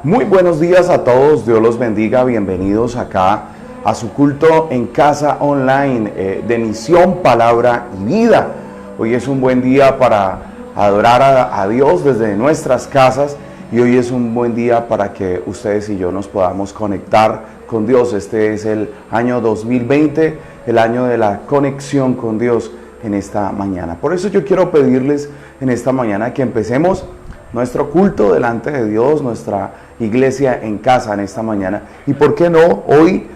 Muy buenos días a todos, Dios los bendiga, bienvenidos acá a su culto en casa online de Misión, Palabra y Vida. Hoy es un buen día para adorar a Dios desde nuestras casas y hoy es un buen día para que ustedes y yo nos podamos conectar con Dios. Este es el año 2020, el año de la conexión con Dios en esta mañana. Por eso yo quiero pedirles en esta mañana que empecemos nuestro culto delante de Dios, nuestra iglesia en casa en esta mañana. Y por qué no hoy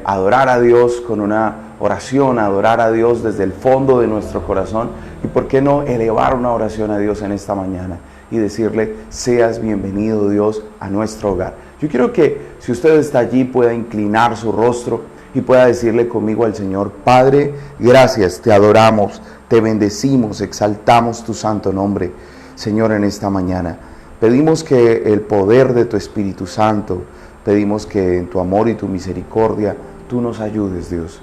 adorar a Dios con una oración, adorar a Dios desde el fondo de nuestro corazón. Y por qué no elevar una oración a Dios en esta mañana y decirle: seas bienvenido, Dios, a nuestro hogar. Yo quiero que, si usted está allí, pueda inclinar su rostro y pueda decirle conmigo al Señor: Padre, gracias, te adoramos, te bendecimos, exaltamos tu santo nombre. Señor, en esta mañana pedimos que el poder de tu Espíritu Santo, pedimos que en tu amor y tu misericordia tú nos ayudes, Dios.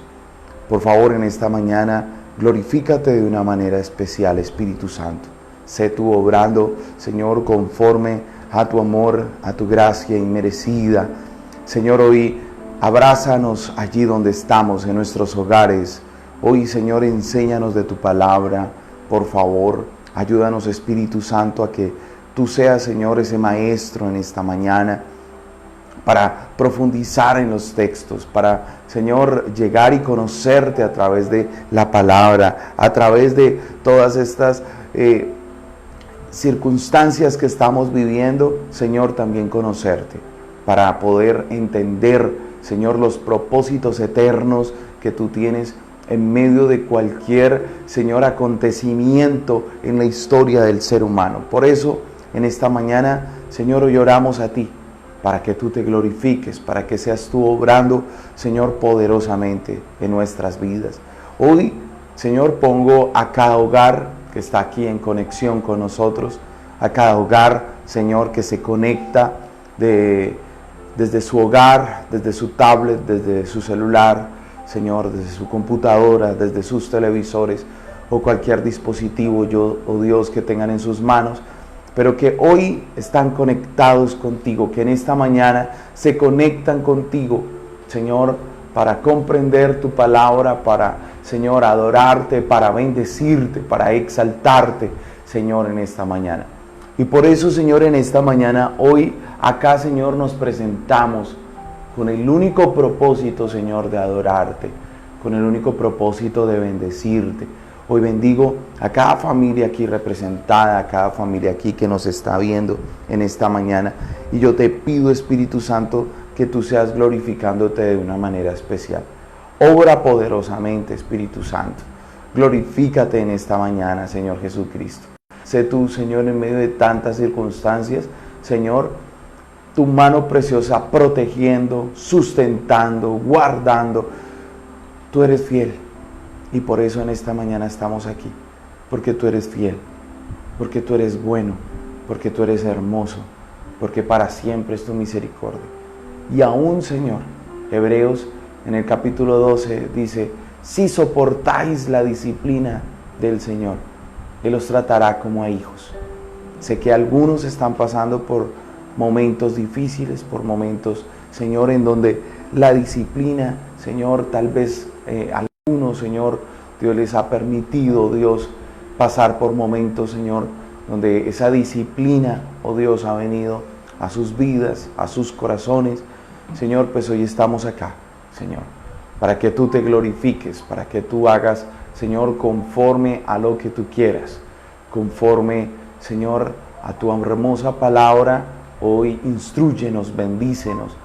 Por favor, en esta mañana glorifícate de una manera especial, Espíritu Santo. Sé tú obrando, Señor, conforme a tu amor, a tu gracia inmerecida. Señor, hoy abrázanos allí donde estamos, en nuestros hogares. Hoy, Señor, enséñanos de tu palabra, por favor. Ayúdanos, Espíritu Santo, a que tú seas, Señor, ese maestro en esta mañana para profundizar en los textos, para, Señor, llegar y conocerte a través de la palabra, a través de todas estas circunstancias que estamos viviendo, Señor, también conocerte, para poder entender, Señor, los propósitos eternos que tú tienes en medio de cualquier, Señor, acontecimiento en la historia del ser humano. Por eso, en esta mañana, Señor, hoy oramos a ti, para que tú te glorifiques, para que seas tú obrando, Señor, poderosamente en nuestras vidas. Hoy, Señor, pongo a cada hogar que está aquí en conexión con nosotros, a cada hogar, Señor, que se conecta desde su hogar, desde su tablet, desde su celular, Señor, desde su computadora, desde sus televisores o cualquier dispositivo, Dios, que tengan en sus manos, pero que hoy están conectados contigo, que en esta mañana se conectan contigo, Señor, para comprender tu palabra, para, Señor, adorarte, para bendecirte, para exaltarte, Señor, en esta mañana. Y por eso, Señor, en esta mañana, hoy acá, Señor, nos presentamos con el único propósito, Señor, de adorarte, con el único propósito de bendecirte. Hoy bendigo a cada familia aquí representada, a cada familia aquí que nos está viendo en esta mañana. Y yo te pido, Espíritu Santo, que tú seas glorificándote de una manera especial. Obra poderosamente, Espíritu Santo. Glorifícate en esta mañana, Señor Jesucristo. Sé tú, Señor, en medio de tantas circunstancias, Señor, tu mano preciosa protegiendo, sustentando, guardando. Tú eres fiel. Y por eso en esta mañana estamos aquí. Porque tú eres fiel. Porque tú eres bueno. Porque tú eres hermoso. Porque para siempre es tu misericordia. Y aún, Señor, Hebreos en el capítulo 12 dice: si soportáis la disciplina del Señor, Él los tratará como a hijos. Sé que algunos están pasando por momentos difíciles, por momentos, Señor, en donde la disciplina, Señor, tal vez algunos, Señor, Dios les ha permitido, Dios, pasar por momentos, Señor, donde esa disciplina, oh Dios, ha venido a sus vidas, a sus corazones. Señor, pues hoy estamos acá, Señor, para que tú te glorifiques, para que tú hagas, Señor, conforme a lo que tú quieras, conforme, Señor, a tu hermosa palabra. Hoy instrúyenos, bendícenos.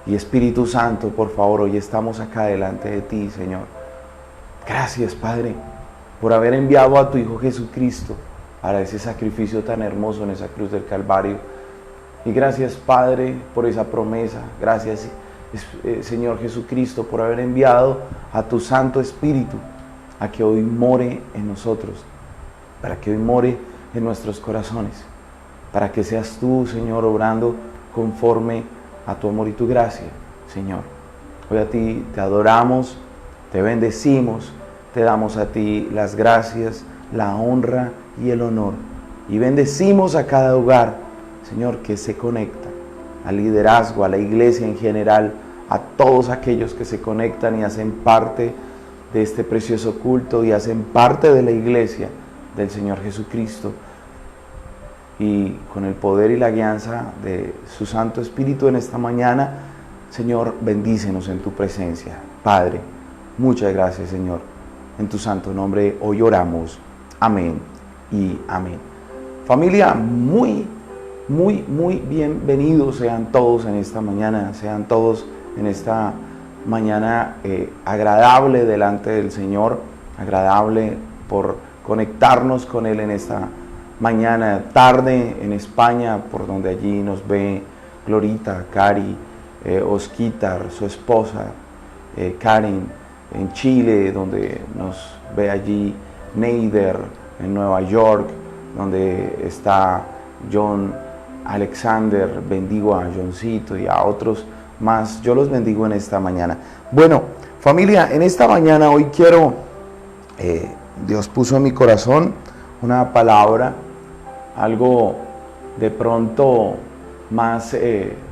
Y Espíritu Santo, por favor, hoy estamos acá delante de ti, Señor. Gracias, Padre, por haber enviado a tu Hijo Jesucristo para ese sacrificio tan hermoso en esa cruz del Calvario. Y gracias, Padre, por esa promesa. Gracias, Señor Jesucristo, por haber enviado a tu Santo Espíritu a que hoy more en nosotros, para que hoy more en nuestros corazones, para que seas tú, Señor, obrando conforme a tu amor y tu gracia, Señor. Hoy a ti te adoramos, te bendecimos, te damos a ti las gracias, la honra y el honor. Y bendecimos a cada hogar, Señor, que se conecta, al liderazgo, a la iglesia en general, a todos aquellos que se conectan y hacen parte de este precioso culto y hacen parte de la iglesia del Señor Jesucristo. Y con el poder y la guianza de su Santo Espíritu en esta mañana, Señor, bendícenos en tu presencia. Padre, muchas gracias, Señor. En tu santo nombre hoy oramos. Amén y amén. Familia, muy bienvenidos sean todos en esta mañana, sean todos en esta mañana agradable delante del Señor, agradable por conectarnos con Él en esta mañana, tarde en España, por donde allí nos ve Glorita, Cari, Osquitar, su esposa, Karen, en Chile, donde nos ve allí Neider, en Nueva York, donde está John Alexander. Bendigo a Johncito y a otros más. Yo los bendigo en esta mañana. Bueno, familia, en esta mañana hoy quiero, Dios puso en mi corazón una palabra, algo de pronto más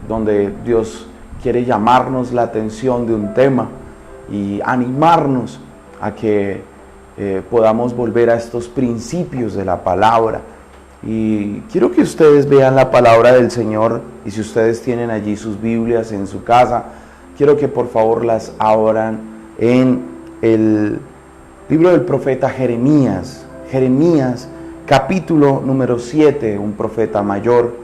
donde Dios quiere llamarnos la atención de un tema y animarnos a que podamos volver a estos principios de la palabra. Y quiero que ustedes vean la palabra del Señor, y si ustedes tienen allí sus Biblias en su casa, quiero que por favor las abran en el libro del profeta Jeremías. Jeremías, capítulo número 7, un profeta mayor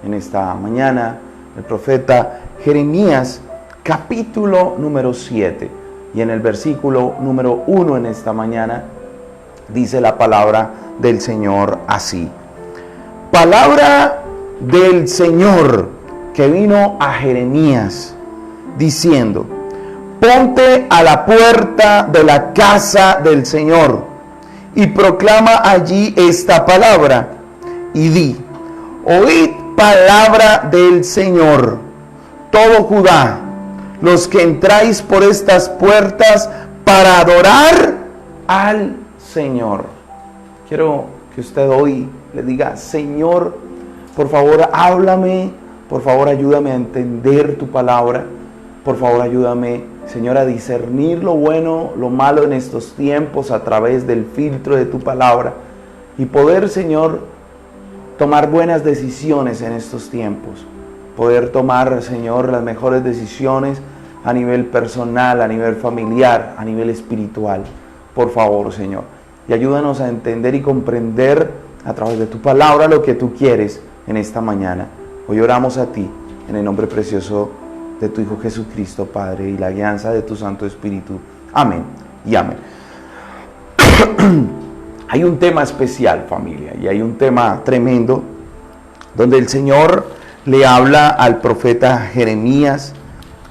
en esta mañana, el profeta Jeremías, capítulo número 7, y en el versículo número 1 en esta mañana, dice la palabra del Señor así. Palabra del Señor que vino a Jeremías, diciendo: ponte a la puerta de la casa del Señor y proclama allí esta palabra y di: oíd palabra del Señor, todo Judá, los que entráis por estas puertas para adorar al Señor. Quiero que usted hoy le diga: Señor, por favor háblame, por favor ayúdame a entender tu palabra, por favor ayúdame, Señor, a discernir lo bueno, lo malo en estos tiempos a través del filtro de tu palabra y poder, Señor, tomar buenas decisiones en estos tiempos, poder tomar, Señor, las mejores decisiones a nivel personal, a nivel familiar, a nivel espiritual. Por favor, Señor, y ayúdanos a entender y comprender a través de tu palabra lo que tú quieres en esta mañana. Hoy oramos a ti en el nombre precioso de tu Hijo Jesucristo, Padre, y la guianza de tu Santo Espíritu. Amén y amén. Hay un tema especial, familia, y hay un tema tremendo donde el Señor le habla al profeta Jeremías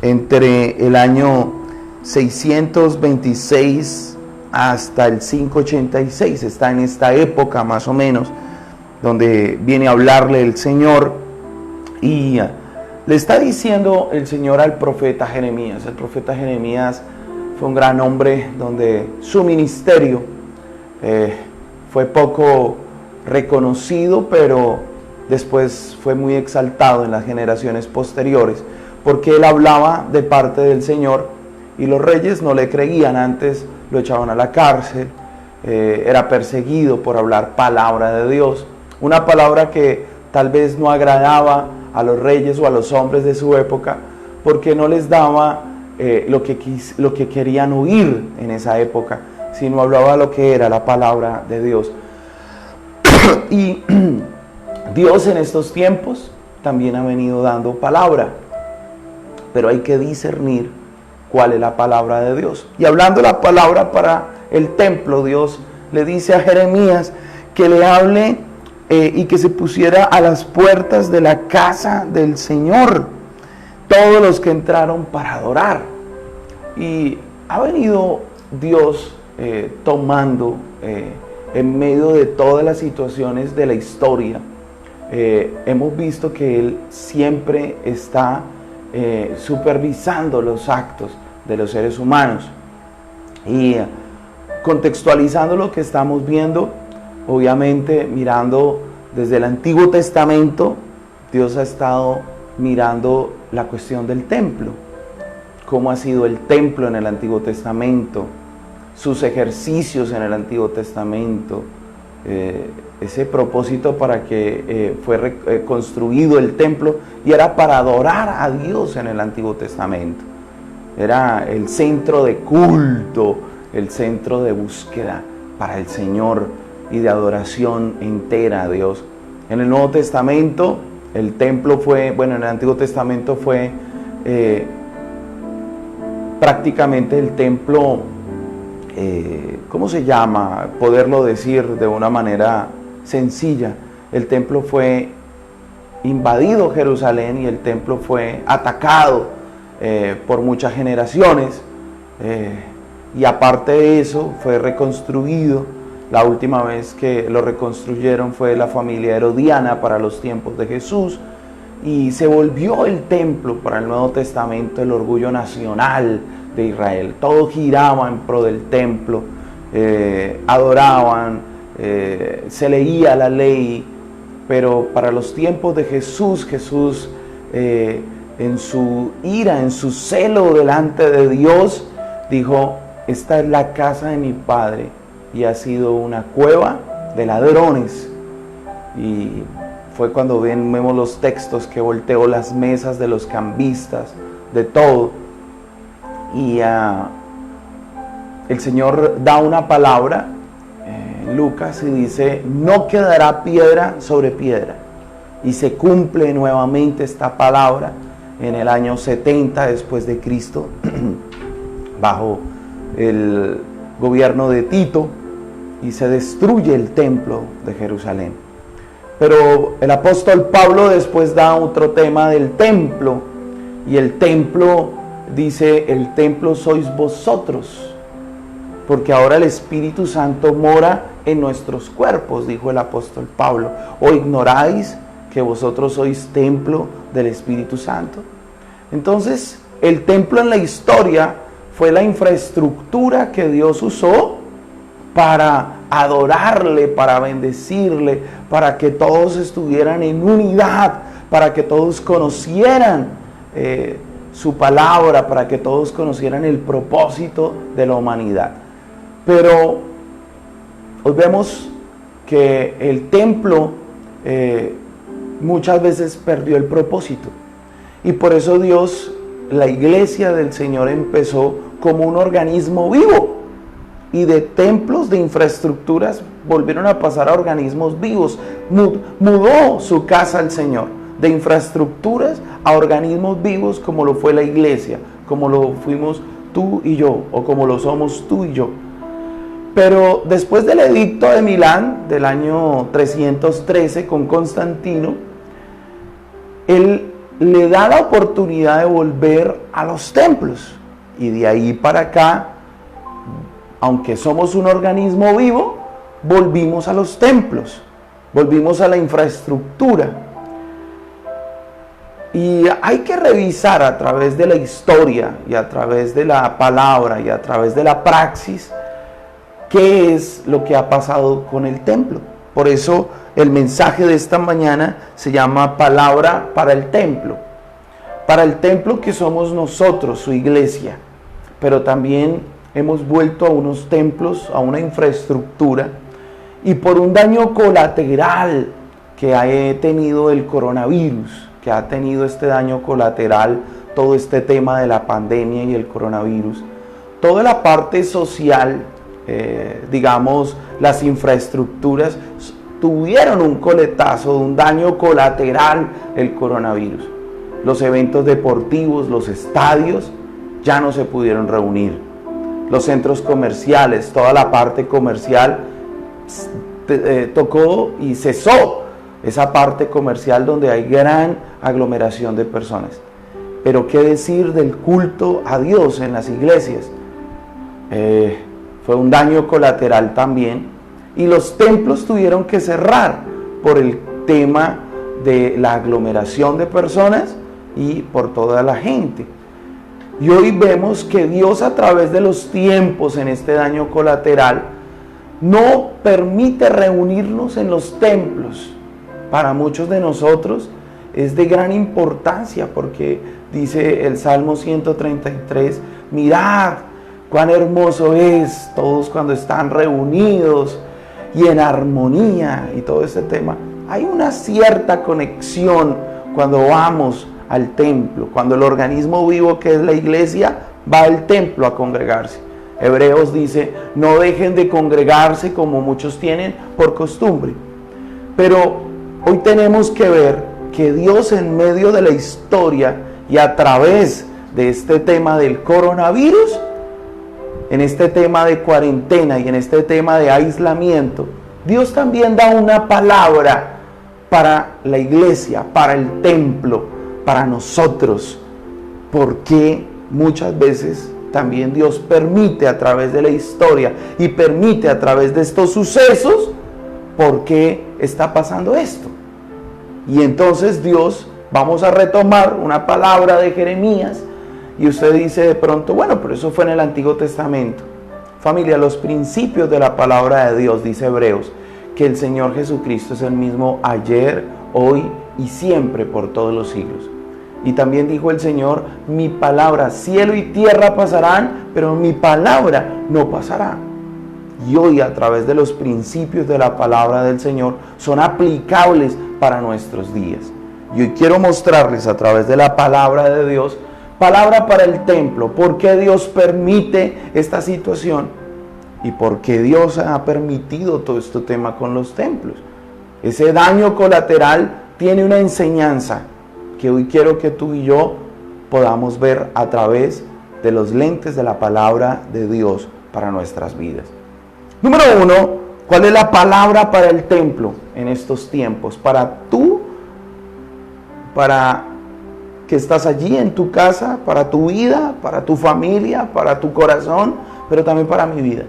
entre el año 626 hasta el 586, está en esta época más o menos, donde viene a hablarle el Señor y le está diciendo el Señor al profeta Jeremías. El profeta Jeremías fue un gran hombre donde su ministerio fue poco reconocido, pero después fue muy exaltado en las generaciones posteriores, porque él hablaba de parte del Señor y los reyes no le creían. Antes lo echaban a la cárcel, era perseguido por hablar palabra de Dios, una palabra que tal vez no agradaba a los reyes o a los hombres de su época, porque no les daba lo que querían oír en esa época, sino hablaba lo que era la palabra de Dios. Y Dios en estos tiempos también ha venido dando palabra, pero hay que discernir cuál es la palabra de Dios. Y hablando la palabra para el templo, Dios le dice a Jeremías que le hable y que se pusiera a las puertas de la casa del Señor todos los que entraron para adorar. Y ha venido Dios tomando en medio de todas las situaciones de la historia. Hemos visto que Él siempre está supervisando los actos de los seres humanos y contextualizando lo que estamos viendo, obviamente mirando desde el Antiguo Testamento. Dios ha estado mirando la cuestión del templo, cómo ha sido el templo en el Antiguo Testamento, sus ejercicios en el Antiguo Testamento, ese propósito para que fue construido el templo, y era para adorar a Dios en el Antiguo Testamento. Era el centro de culto, el centro de búsqueda para el Señor y de adoración entera a Dios. En el Nuevo Testamento, el templo fue, bueno, en el Antiguo Testamento fue prácticamente el templo, ¿cómo se llama? Poderlo decir de una manera sencilla. El templo fue invadido, Jerusalén, y el templo fue atacado por muchas generaciones, y aparte de eso fue reconstruido. La última vez que lo reconstruyeron fue la familia Herodiana para los tiempos de Jesús, y se volvió el templo para el Nuevo Testamento el orgullo nacional de Israel. Todo giraba en pro del templo, adoraban, se leía la ley, pero para los tiempos de Jesús, en su ira, en su celo delante de Dios, dijo: esta es la casa de mi Padre, y ha sido una cueva de ladrones. Y fue cuando vemos los textos que volteó las mesas de los cambistas, de todo. Y el Señor da una palabra en Lucas y dice: no quedará piedra sobre piedra. Y se cumple nuevamente esta palabra en el año 70 después de Cristo, bajo el gobierno de Tito, y se destruye el templo de Jerusalén. Pero el apóstol Pablo después da otro tema del templo, y el templo dice: el templo sois vosotros, porque ahora el Espíritu Santo mora en nuestros cuerpos, dijo el apóstol Pablo. ¿O ignoráis que vosotros sois templo del Espíritu Santo? Entonces, el templo en la historia fue la infraestructura que Dios usó para adorarle, para bendecirle, para que todos estuvieran en unidad, para que todos conocieran su palabra, para que todos conocieran el propósito de la humanidad. Pero hoy vemos que el templo muchas veces perdió el propósito, y por eso Dios, la iglesia del Señor, empezó como un organismo vivo, y de templos, de infraestructuras, volvieron a pasar a organismos vivos. Mudó su casa el Señor de infraestructuras a organismos vivos, como lo fue la iglesia, como lo fuimos tú y yo, o como lo somos tú y yo. Pero después del edicto de Milán del año 313 con Constantino, él le da la oportunidad de volver a los templos, y de ahí para acá, aunque somos un organismo vivo, volvimos a los templos, volvimos a la infraestructura. Y hay que revisar a través de la historia y a través de la palabra y a través de la praxis qué es lo que ha pasado con el templo. Por eso el mensaje de esta mañana se llama Palabra para el templo. Para el templo que somos nosotros, su iglesia. Pero también hemos vuelto a unos templos, a una infraestructura, y por un daño colateral que ha tenido el coronavirus, que ha tenido este daño colateral, todo este tema de la pandemia y el coronavirus, toda la parte social, digamos, las infraestructuras tuvieron un coletazo, un daño colateral, el coronavirus. Los eventos deportivos, los estadios, ya no se pudieron reunir. Los centros comerciales, toda la parte comercial tocó y cesó esa parte comercial donde hay gran aglomeración de personas. Pero qué decir del culto a Dios en las iglesias. Fue un daño colateral también, y los templos tuvieron que cerrar por el tema de la aglomeración de personas y por toda la gente. Y hoy vemos que Dios, a través de los tiempos en este daño colateral, no permite reunirnos en los templos. Para muchos de nosotros es de gran importancia, porque dice el Salmo 133, mirad cuán hermoso es todos cuando están reunidos y en armonía y todo este tema. Hay una cierta conexión cuando vamos al templo, cuando el organismo vivo que es la iglesia va al templo a congregarse. Hebreos dice, no dejen de congregarse como muchos tienen por costumbre. Pero hoy tenemos que ver que Dios en medio de la historia y a través de este tema del coronavirus, en este tema de cuarentena y en este tema de aislamiento, Dios también da una palabra para la iglesia, para el templo, para nosotros. Porque muchas veces también Dios permite a través de la historia y permite a través de estos sucesos, ¿por qué está pasando esto? Y entonces Dios, vamos a retomar una palabra de Jeremías, y usted dice de pronto, bueno, pero eso fue en el Antiguo Testamento. Familia, los principios de la palabra de Dios, dice Hebreos, que el Señor Jesucristo es el mismo ayer, hoy y siempre por todos los siglos. Y también dijo el Señor, mi palabra, cielo y tierra pasarán, pero mi palabra no pasará. Y hoy a través de los principios de la palabra del Señor son aplicables para nuestros días. Y hoy quiero mostrarles a través de la palabra de Dios, palabra para el templo, por qué Dios permite esta situación y por qué Dios ha permitido todo este tema con los templos. Ese daño colateral tiene una enseñanza que hoy quiero que tú y yo podamos ver a través de los lentes de la palabra de Dios para nuestras vidas. Número 1, ¿cuál es la palabra para el templo en estos tiempos? Para que estás allí en tu casa, para tu vida, para tu familia, para tu corazón, pero también para mi vida.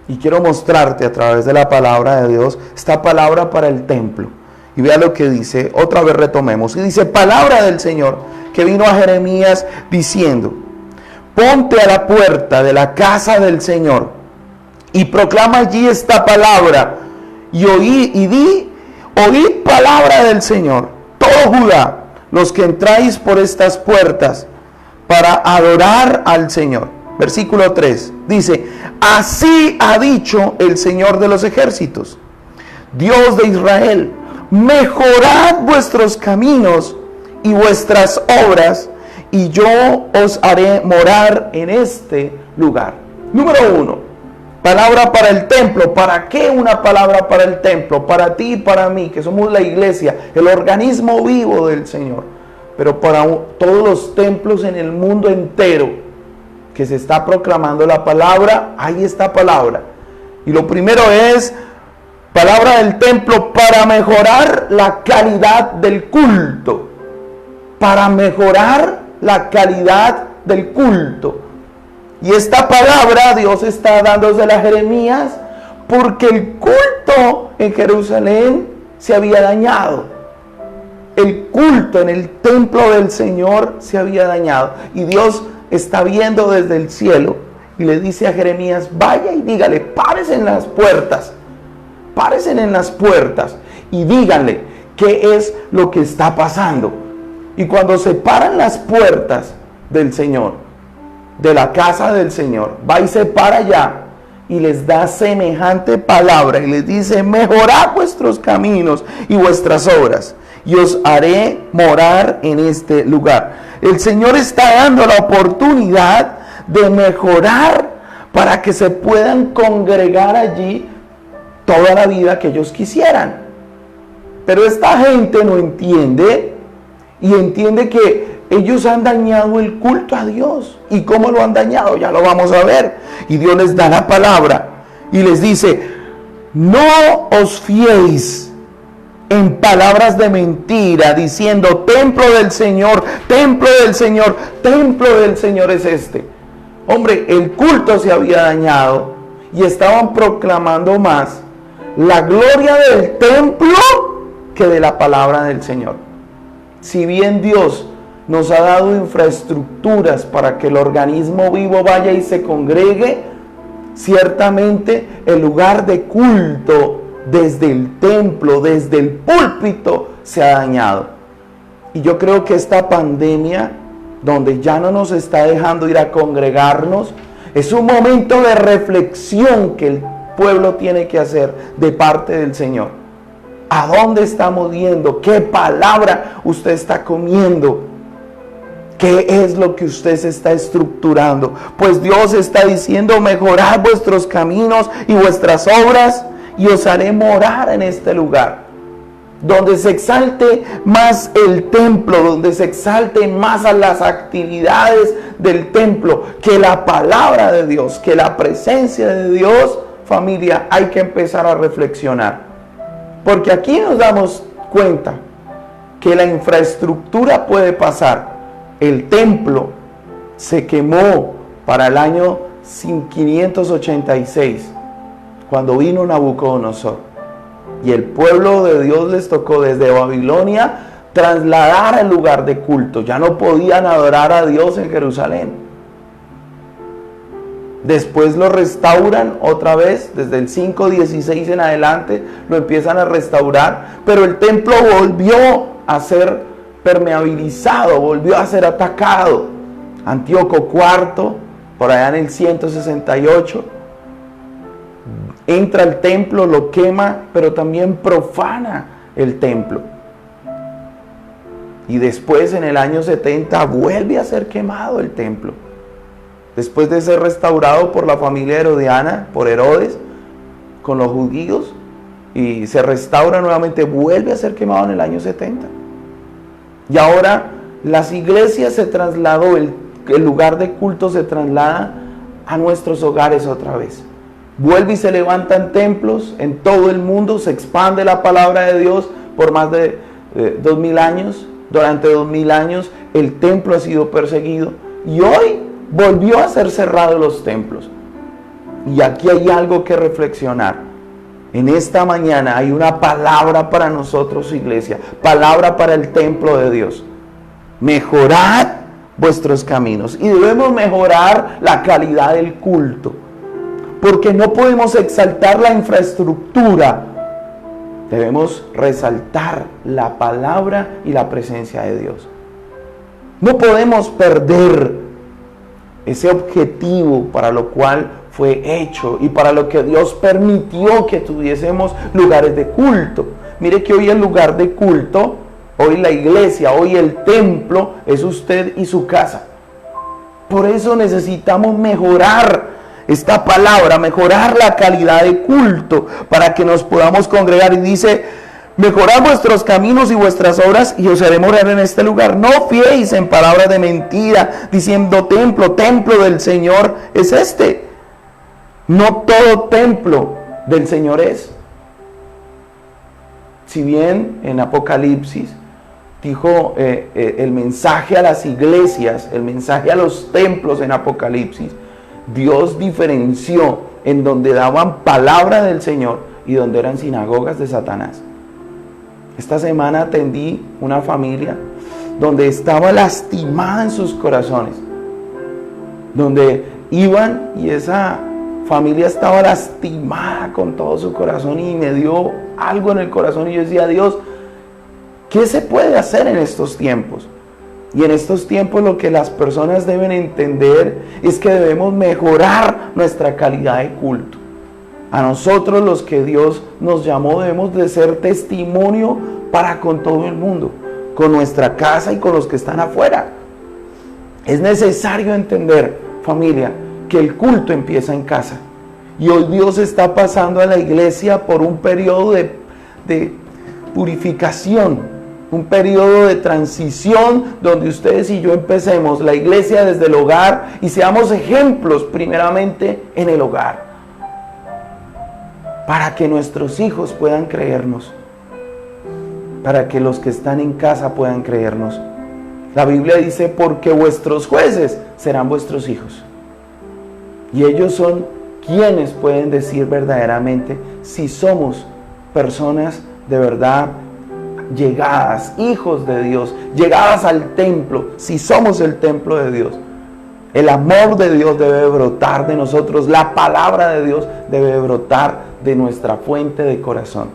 Y quiero mostrarte a través de la palabra de Dios esta palabra para el templo. Y vea lo que dice, otra vez retomemos. Y dice, palabra del Señor que vino a Jeremías diciendo, ponte a la puerta de la casa del Señor y proclama allí esta palabra y oíd palabra del Señor, todo Judá, los que entráis por estas puertas para adorar al Señor. Versículo 3 dice, así ha dicho el Señor de los ejércitos, Dios de Israel, mejorad vuestros caminos y vuestras obras, y yo os haré morar en este lugar. Número 1, palabra para el templo. ¿Para qué una palabra para el templo? Para ti y para mí, que somos la iglesia, el organismo vivo del Señor. Pero para todos los templos en el mundo entero que se está proclamando la palabra, hay esta palabra. Y lo primero es palabra del templo para mejorar la calidad del culto. Para mejorar la calidad del culto. Y esta palabra Dios está dándosela a Jeremías porque el culto en Jerusalén se había dañado. El culto en el templo del Señor se había dañado. Y Dios está viendo desde el cielo y le dice a Jeremías, vaya y dígale, párese en las puertas. Párense en las puertas y díganle qué es lo que está pasando. Y cuando se paran las puertas del Señor, de la casa del Señor, va y se para allá y les da semejante palabra y les dice, mejorad vuestros caminos y vuestras obras y os haré morar en este lugar. El Señor está dando la oportunidad de mejorar para que se puedan congregar allí toda la vida que ellos quisieran. Pero esta gente no entiende y entiende que ellos han dañado el culto a Dios. ¿Y cómo lo han dañado? Ya lo vamos a ver. Y Dios les da la palabra y les dice, no os fiéis en palabras de mentira, diciendo, templo del Señor, templo del Señor, templo del Señor es este. Hombre, el culto se había dañado y estaban proclamando más la gloria del templo que de la palabra del Señor. Si bien Dios nos ha dado infraestructuras para que el organismo vivo vaya y se congregue, ciertamente el lugar de culto desde el templo, desde el púlpito, se ha dañado. Y yo creo que esta pandemia, donde ya no nos está dejando ir a congregarnos, es un momento de reflexión que el pueblo tiene que hacer de parte del Señor. ¿A dónde estamos yendo? ¿Qué palabra usted está comiendo? ¿Qué es lo que usted se está estructurando? Pues Dios está diciendo: mejorad vuestros caminos y vuestras obras, y os haré morar en este lugar, donde se exalte más el templo, donde se exalte más a las actividades del templo, que la palabra de Dios, que la presencia de Dios. Familia, hay que empezar a reflexionar, porque aquí nos damos cuenta que la infraestructura puede pasar. El templo se quemó para el año 586, cuando vino Nabucodonosor. Y el pueblo de Dios les tocó desde Babilonia trasladar el lugar de culto. Ya no podían adorar a Dios en Jerusalén. Después lo restauran otra vez, desde el 516 en adelante, lo empiezan a restaurar. Pero el templo volvió a ser permeabilizado, volvió a ser atacado. Antíoco IV, por allá en el 168, entra al templo, lo quema, pero también profana el templo. Y después, en el año 70, vuelve a ser quemado el templo. Después de ser restaurado por la familia herodiana, por Herodes, con los judíos, y se restaura nuevamente, vuelve a ser quemado en el año 70. Y ahora las iglesias se trasladó, el lugar de culto se traslada a nuestros hogares otra vez. Vuelve y se levantan templos en todo el mundo, se expande la palabra de Dios por más de 2000 años. Durante 2000 años el templo ha sido perseguido y hoy volvió a ser cerrado los templos. Y aquí hay algo que reflexionar. En esta mañana hay una palabra para nosotros, iglesia, palabra para el templo de Dios. Mejorad vuestros caminos. Y debemos mejorar la calidad del culto, porque no podemos exaltar la infraestructura. Debemos resaltar la palabra y la presencia de Dios. No podemos perder ese objetivo para lo cual fue hecho y para lo que Dios permitió que tuviésemos lugares de culto. Mire que hoy el lugar de culto, hoy la iglesia, hoy el templo es usted y su casa. Por eso necesitamos mejorar esta palabra, mejorar la calidad de culto para que nos podamos congregar. Y dice: mejorad vuestros caminos y vuestras obras, y os haré morar en este lugar. No fiéis en palabras de mentira, diciendo: templo, templo del Señor es este. No todo templo del Señor es. Si bien en Apocalipsis dijo el mensaje a las iglesias, el mensaje a los templos en Apocalipsis, Dios diferenció en donde daban palabra del Señor y donde eran sinagogas de Satanás. Esta semana atendí una familia donde estaba lastimada en sus corazones, donde iban y esa familia estaba lastimada con todo su corazón, y me dio algo en el corazón y yo decía: Dios, ¿qué se puede hacer en estos tiempos? Y en estos tiempos lo que las personas deben entender es que debemos mejorar nuestra calidad de culto. A nosotros, los que Dios nos llamó, debemos de ser testimonio para con todo el mundo, con nuestra casa y con los que están afuera. Es necesario entender, familia, que el culto empieza en casa. Y hoy Dios está pasando a la iglesia por un periodo de purificación, un periodo de transición donde ustedes y yo empecemos la iglesia desde el hogar y seamos ejemplos primeramente en el hogar, para que nuestros hijos puedan creernos, para que los que están en casa puedan creernos. La Biblia dice: porque vuestros jueces serán vuestros hijos. Y ellos son quienes pueden decir verdaderamente si somos personas de verdad llegadas, hijos de Dios, llegadas al templo, si somos el templo de Dios. El amor de Dios debe brotar de nosotros, la palabra de Dios debe brotar de nuestra fuente de corazón.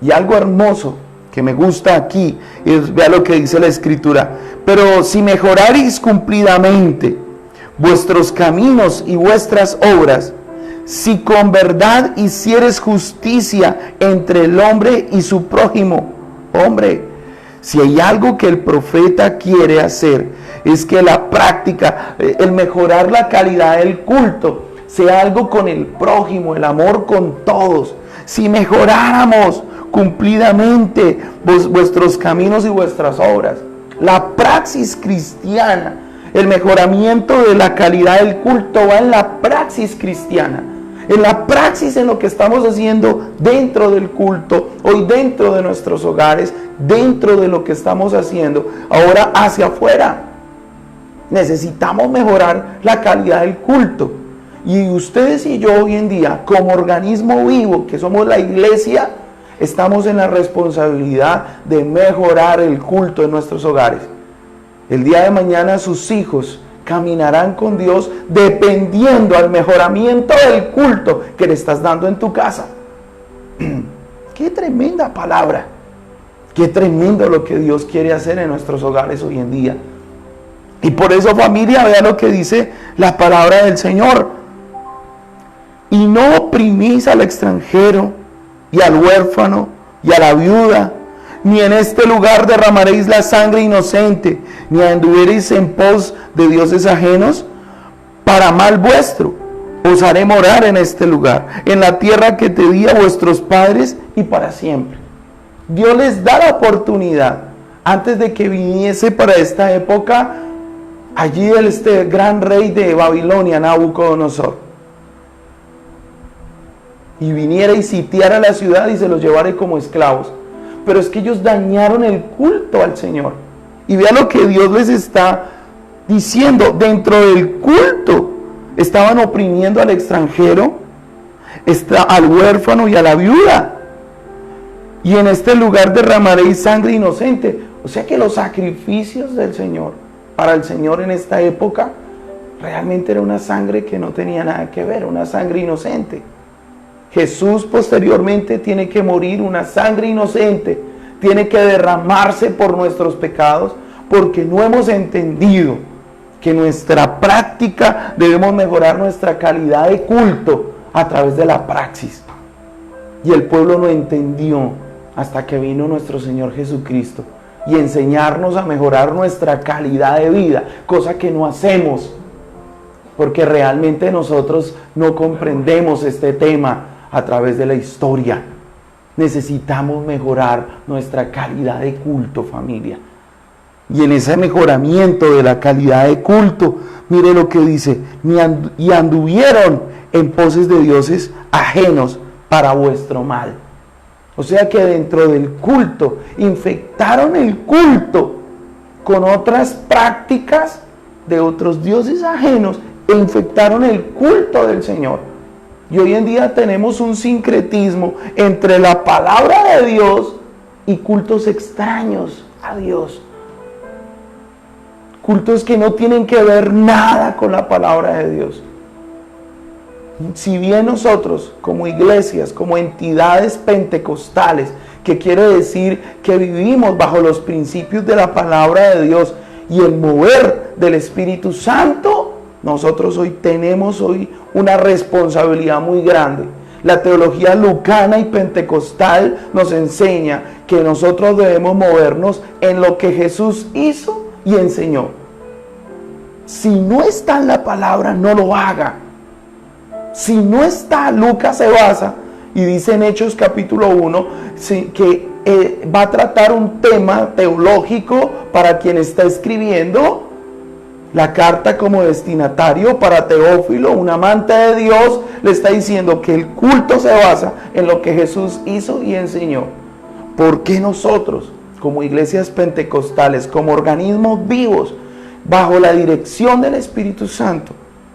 Y algo hermoso que me gusta aquí, vea lo que dice la Escritura. Pero si mejoraréis cumplidamente vuestros caminos y vuestras obras, si con verdad hicieres justicia entre el hombre y su prójimo. Hombre, si hay algo que el profeta quiere hacer, es que la práctica, el mejorar la calidad del culto, sea algo con el prójimo, el amor con todos. Si mejoráramos cumplidamente vuestros caminos y vuestras obras, la praxis cristiana, el mejoramiento de la calidad del culto va en la praxis cristiana, en la praxis, en lo que estamos haciendo dentro del culto, hoy dentro de nuestros hogares, dentro de lo que estamos haciendo ahora hacia afuera. Necesitamos mejorar la calidad del culto. Y ustedes y yo hoy en día, como organismo vivo que somos la iglesia, estamos en la responsabilidad de mejorar el culto en nuestros hogares. El día de mañana sus hijos caminarán con Dios dependiendo al mejoramiento del culto que le estás dando en tu casa. Qué tremenda palabra. Qué tremendo lo que Dios quiere hacer en nuestros hogares hoy en día. Y por eso, familia, vea lo que dice la palabra del Señor. Y no oprimís al extranjero y al huérfano y a la viuda, ni en este lugar derramaréis la sangre inocente, ni anduviereis en pos de dioses ajenos, para mal vuestro. Os haré morar en este lugar, en la tierra que te di a vuestros padres, y para siempre. Dios les da la oportunidad, antes de que viniese para esta época, allí este gran rey de Babilonia, Nabucodonosor, y viniera y sitiara la ciudad y se los llevara como esclavos. Pero es que ellos dañaron el culto al Señor. Y vea lo que Dios les está diciendo. Dentro del culto estaban oprimiendo al extranjero, al huérfano y a la viuda. Y en este lugar derramaréis sangre inocente. O sea que los sacrificios del Señor, para el Señor en esta época, realmente era una sangre que no tenía nada que ver, una sangre inocente. Jesús posteriormente tiene que morir, una sangre inocente tiene que derramarse por nuestros pecados, porque no hemos entendido que nuestra práctica, debemos mejorar nuestra calidad de culto a través de la praxis. Y el pueblo no entendió hasta que vino nuestro Señor Jesucristo y enseñarnos a mejorar nuestra calidad de vida, cosa que no hacemos, porque realmente nosotros no comprendemos este tema a través de la historia. Necesitamos mejorar nuestra calidad de culto, familia. Y en ese mejoramiento de la calidad de culto, mire lo que dice: y anduvieron en poses de dioses ajenos para vuestro mal. O sea que dentro del culto, infectaron el culto con otras prácticas de otros dioses ajenos e infectaron el culto del Señor. Y hoy en día tenemos un sincretismo entre la palabra de Dios y cultos extraños a Dios. Cultos que no tienen que ver nada con la palabra de Dios. Si bien nosotros, como iglesias, como entidades pentecostales, que quiere decir que vivimos bajo los principios de la palabra de Dios y el mover del Espíritu Santo, nosotros tenemos una responsabilidad muy grande. La teología lucana y pentecostal nos enseña que nosotros debemos movernos en lo que Jesús hizo y enseñó. Si no está en la palabra, no lo haga. Si no está, Lucas se basa y dice en Hechos capítulo 1 que va a tratar un tema teológico para quien está escribiendo la carta como destinatario para Teófilo, un amante de Dios. Le está diciendo que el culto se basa en lo que Jesús hizo y enseñó. ¿Por qué nosotros, como iglesias pentecostales, como organismos vivos, bajo la dirección del Espíritu Santo,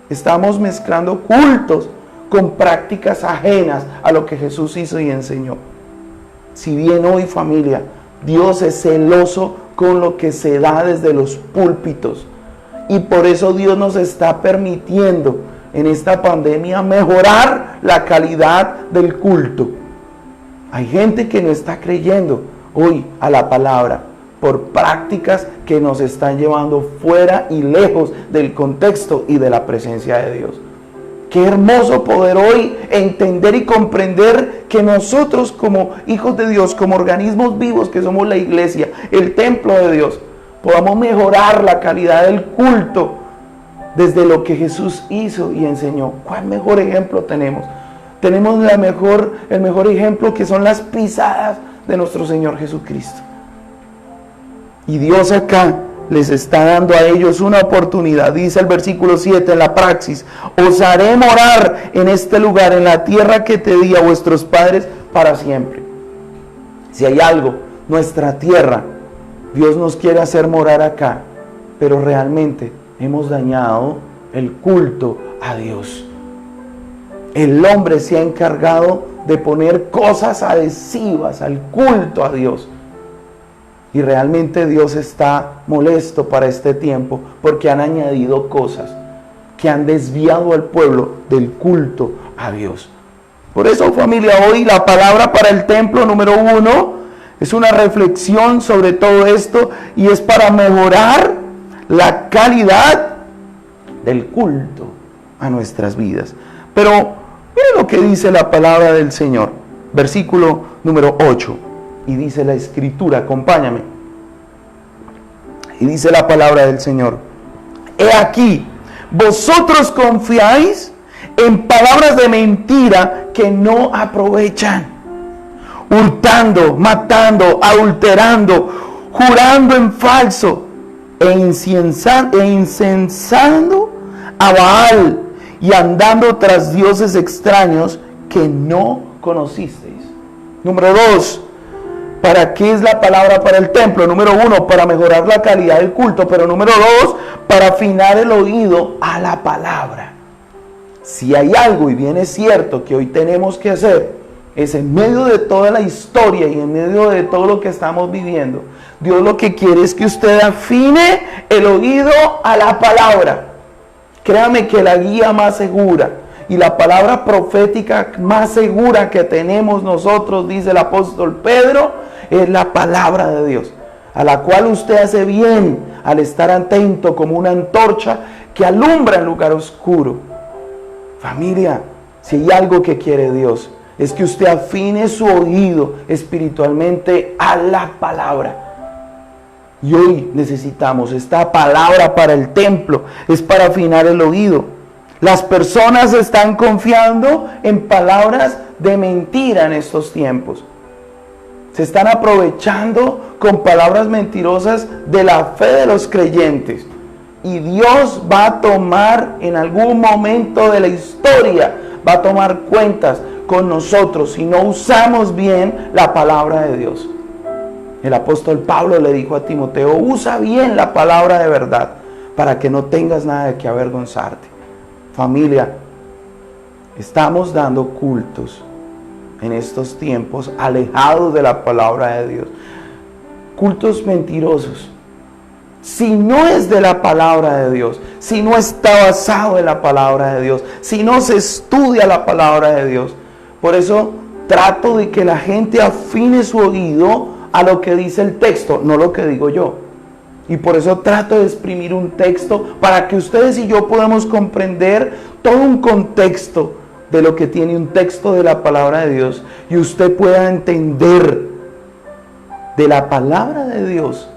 estamos mezclando cultos con prácticas ajenas a lo que Jesús hizo y enseñó? Si bien hoy, familia, Dios es celoso con lo que se da desde los púlpitos, y por eso Dios nos está permitiendo en esta pandemia mejorar la calidad del culto. Hay gente que no está creyendo. hoy a la palabra por prácticas que nos están llevando fuera y lejos del contexto y de la presencia de Dios. Qué hermoso poder hoy entender y comprender que nosotros como hijos de Dios, como organismos vivos que somos la iglesia, el templo de Dios, podamos mejorar la calidad del culto desde lo que Jesús hizo y enseñó. ¿Cuál mejor ejemplo tenemos? Tenemos el mejor ejemplo, que son las pisadas de nuestro Señor Jesucristo. Y Dios acá les está dando a ellos una oportunidad. Dice el versículo 7 en la praxis: os haré morar en este lugar, en la tierra que te di a vuestros padres para siempre. Si hay algo, nuestra tierra, Dios nos quiere hacer morar acá, pero realmente hemos dañado el culto a Dios. El hombre se ha encargado de poner cosas adhesivas al culto a Dios. Y realmente Dios está molesto para este tiempo porque han añadido cosas que han desviado al pueblo del culto a Dios. Por eso, familia, hoy la palabra para el templo número 1 es una reflexión sobre todo esto y es para mejorar la calidad del culto a nuestras vidas. Pero miren lo que dice la palabra del Señor, versículo número 8. Y dice la Escritura, acompáñame. Y dice la palabra del Señor: he aquí, vosotros confiáis en palabras de mentira que no aprovechan, hurtando, matando, adulterando, jurando en falso, e incensando a Baal, y andando tras dioses extraños que no conocisteis. Número 2. ¿Para qué es la palabra para el templo? Número 1, para mejorar la calidad del culto. Pero número 2, para afinar el oído a la palabra. Si hay algo, y bien es cierto, que hoy tenemos que hacer, es en medio de toda la historia y en medio de todo lo que estamos viviendo, Dios lo que quiere es que usted afine el oído a la palabra. Créame que la guía más segura y la palabra profética más segura que tenemos nosotros, dice el apóstol Pedro, es la palabra de Dios, a la cual usted hace bien al estar atento como una antorcha que alumbra en lugar oscuro. Familia, si hay algo que quiere Dios, es que usted afine su oído espiritualmente a la palabra. Y hoy necesitamos esta palabra para el templo, es para afinar el oído. Las personas están confiando en palabras de mentira en estos tiempos. Se están aprovechando con palabras mentirosas de la fe de los creyentes. Y Dios va a tomar en algún momento de la historia, va a tomar cuentas con nosotros si no usamos bien la palabra de Dios. El apóstol Pablo le dijo a Timoteo: usa bien la palabra de verdad para que no tengas nada de qué avergonzarte. Familia, estamos dando cultos en estos tiempos alejados de la palabra de Dios. Cultos mentirosos. Si no es de la palabra de Dios, si no está basado en la palabra de Dios, si no se estudia la palabra de Dios. Por eso trato de que la gente afine su oído a lo que dice el texto, no lo que digo yo. Y por eso trato de exprimir un texto para que ustedes y yo podamos comprender todo un contexto de lo que tiene un texto de la palabra de Dios y usted pueda entender de la palabra de Dios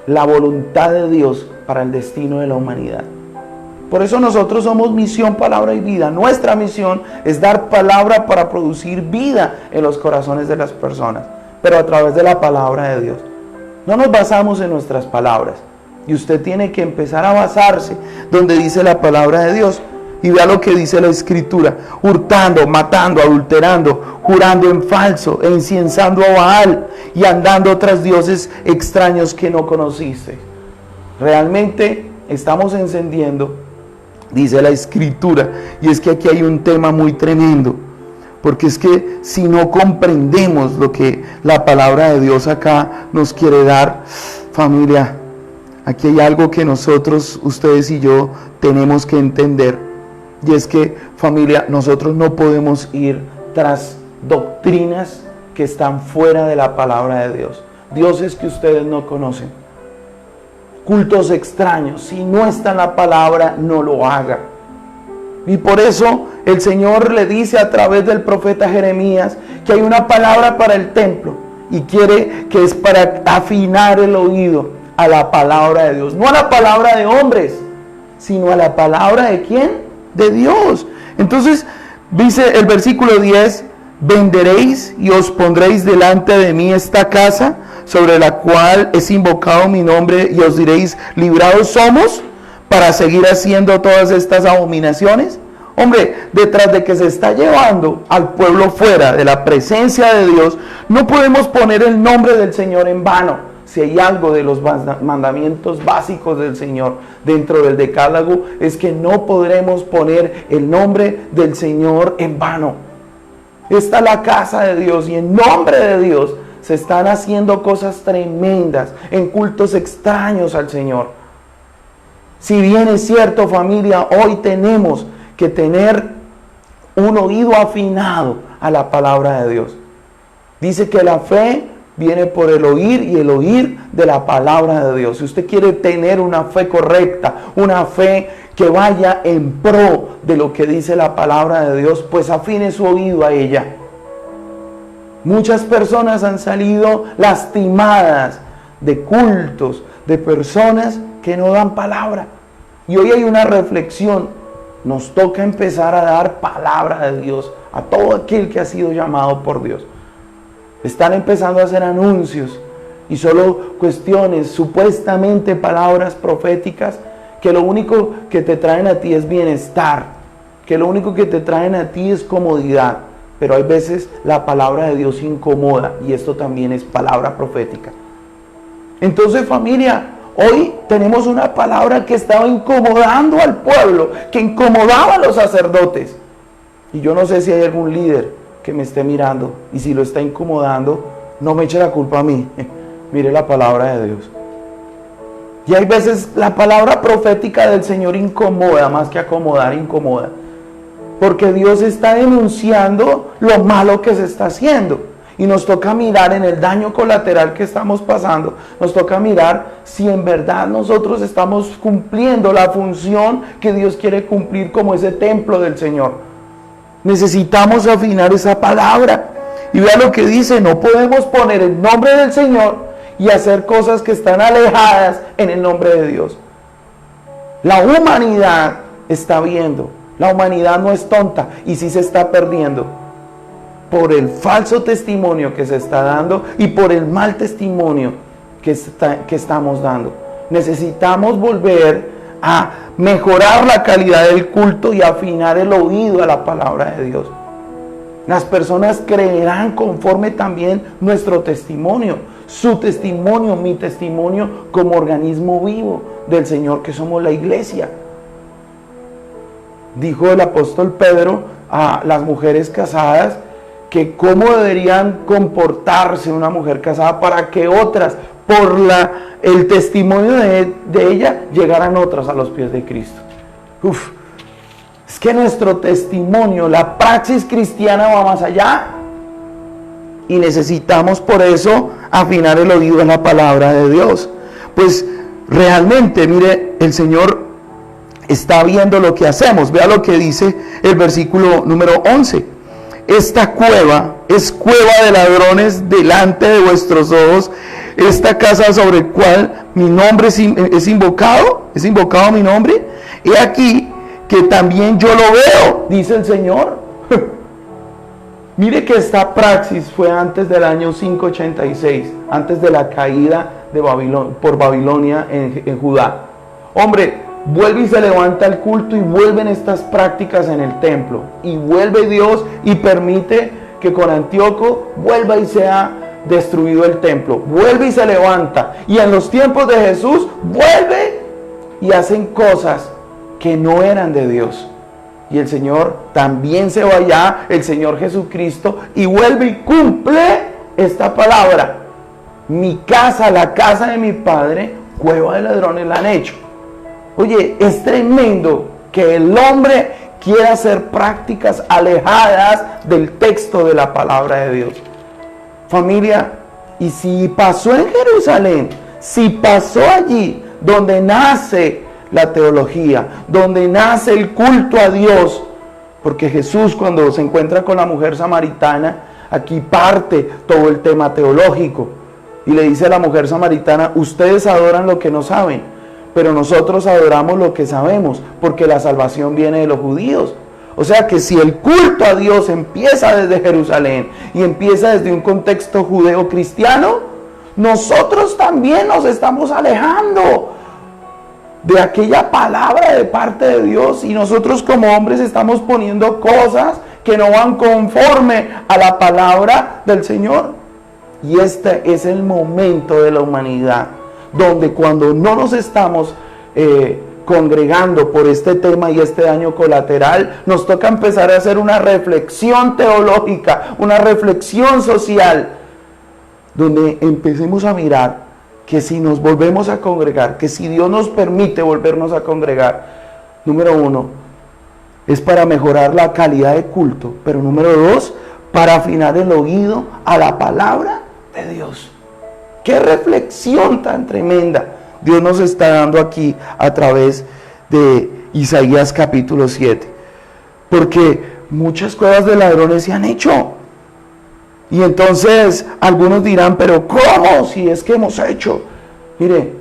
la voluntad de Dios para el destino de la humanidad. Por eso nosotros somos Misión Palabra y Vida. Nuestra misión es dar palabra para producir vida en los corazones de las personas, pero a través de la palabra de Dios. No nos basamos en nuestras palabras. Y usted tiene que empezar a basarse donde dice la palabra de Dios. Y vea lo que dice la Escritura: hurtando, matando, adulterando, jurando en falso, e incensando a Baal, y andando tras dioses extraños que no conociste. Realmente estamos encendiendo, dice la Escritura, y es que aquí hay un tema muy tremendo. Porque es que si no comprendemos lo que la palabra de Dios acá nos quiere dar, familia, aquí hay algo que nosotros, ustedes y yo, tenemos que entender. Y es que, familia, nosotros no podemos ir tras doctrinas que están fuera de la palabra de Dios. dioses que ustedes no conocen, cultos extraños. Si no está en la palabra, no lo haga. Y por eso el Señor le dice a través del profeta Jeremías que hay una palabra para el templo y quiere que es para afinar el oído a la palabra de Dios, no a la palabra de hombres, sino a la palabra de ¿quién? De Dios. Entonces dice el versículo 10: venderéis y os pondréis delante de mí esta casa sobre la cual es invocado mi nombre, y os diréis: librados somos, para seguir haciendo todas estas abominaciones. Hombre, detrás de que se está llevando al pueblo fuera de la presencia de Dios, no podemos poner el nombre del Señor en vano. Si hay algo de los mandamientos básicos del Señor dentro del decálogo, es que no podremos poner el nombre del Señor en vano. Esta es la casa de Dios y en nombre de Dios se están haciendo cosas tremendas en cultos extraños al Señor. Si bien es cierto, familia, hoy tenemos que tener un oído afinado a la palabra de Dios. Dice que la fe viene por el oír y el oír de la palabra de Dios. Si usted quiere tener una fe correcta, una fe que vaya en pro de lo que dice la palabra de Dios, pues afine su oído a ella. Muchas personas han salido lastimadas de cultos, de personas que no dan palabra. Y hoy hay una reflexión. Nos toca empezar a dar palabra de Dios a todo aquel que ha sido llamado por Dios. Están empezando a hacer anuncios y solo cuestiones, supuestamente palabras proféticas, que lo único que te traen a ti es bienestar, que lo único que te traen a ti es comodidad. Pero hay veces la palabra de Dios incomoda, y esto también es palabra profética. Entonces, familia, hoy tenemos una palabra que estaba incomodando al pueblo, que incomodaba a los sacerdotes. Y yo no sé si hay algún líder que me esté mirando, y si lo está incomodando, no me eche la culpa a mí. Mire la palabra de Dios. Y hay veces la palabra profética del Señor incomoda, más que acomodar, incomoda. Porque Dios está denunciando lo malo que se está haciendo. Y nos toca mirar en el daño colateral que estamos pasando. Nos toca mirar si en verdad nosotros estamos cumpliendo la función que Dios quiere cumplir como ese templo del Señor. Necesitamos afinar esa palabra. Y vea lo que dice: no podemos poner el nombre del Señor y hacer cosas que están alejadas en el nombre de Dios. La humanidad está viendo. La humanidad no es tonta y sí se está perdiendo por el falso testimonio que se está dando y por el mal testimonio que estamos dando. Necesitamos volver a mejorar la calidad del culto y afinar el oído a la palabra de Dios. Las personas creerán conforme también nuestro testimonio, su testimonio, mi testimonio, como organismo vivo del Señor que somos la iglesia. Dijo el apóstol Pedro a las mujeres casadas que cómo deberían comportarse una mujer casada para que otras, por el testimonio de ella, llegaran otras a los pies de Cristo. Es que nuestro testimonio, la praxis cristiana va más allá. Y necesitamos por eso afinar el oído en la palabra de Dios. Pues realmente, mire, el Señor está viendo lo que hacemos. Vea lo que dice el versículo número 11. Esta cueva es cueva de ladrones delante de vuestros ojos. Esta casa sobre la cual mi nombre es invocado mi nombre. He aquí que también yo lo veo, dice el Señor. Mire que esta praxis fue antes del año 586, antes de la caída de por Babilonia en Judá. Hombre, vuelve y se levanta el culto y vuelven estas prácticas en el templo. Y vuelve Dios y permite que con Antíoco vuelva y sea destruido el templo. Vuelve y se levanta. Y en los tiempos de Jesús vuelve y hacen cosas que no eran de Dios. Y el Señor también se va allá, el Señor Jesucristo, y vuelve y cumple esta palabra. Mi casa, la casa de mi Padre, cueva de ladrones la han hecho. Oye, es tremendo que el hombre quiera hacer prácticas alejadas del texto de la palabra de Dios. Familia, Y si pasó en Jerusalén, si pasó allí, donde nace la teología, donde nace el culto a Dios, porque Jesús cuando se encuentra con la mujer samaritana, aquí parte todo el tema teológico. Y le dice a la mujer samaritana, ustedes adoran lo que no saben, pero nosotros adoramos lo que sabemos, porque la salvación viene de los judíos. O sea que si el culto a Dios empieza desde Jerusalén y empieza desde un contexto judeo-cristiano, nosotros también nos estamos alejando de aquella palabra de parte de Dios, y nosotros como hombres estamos poniendo cosas que no van conforme a la palabra del Señor. Y este es el momento de la humanidad, donde cuando no nos estamos congregando por este tema y este daño colateral, nos toca empezar a hacer una reflexión teológica, una reflexión social, donde empecemos a mirar que si nos volvemos a congregar, que si Dios nos permite volvernos a congregar, número uno, es para mejorar la calidad de culto, pero número dos, para afinar el oído a la palabra de Dios. ¡Qué reflexión tan tremenda Dios nos está dando aquí a través de Isaías capítulo 7! Porque muchas cuevas de ladrones se han hecho. Y entonces algunos dirán, pero ¿cómo? Si es que hemos hecho. Mire,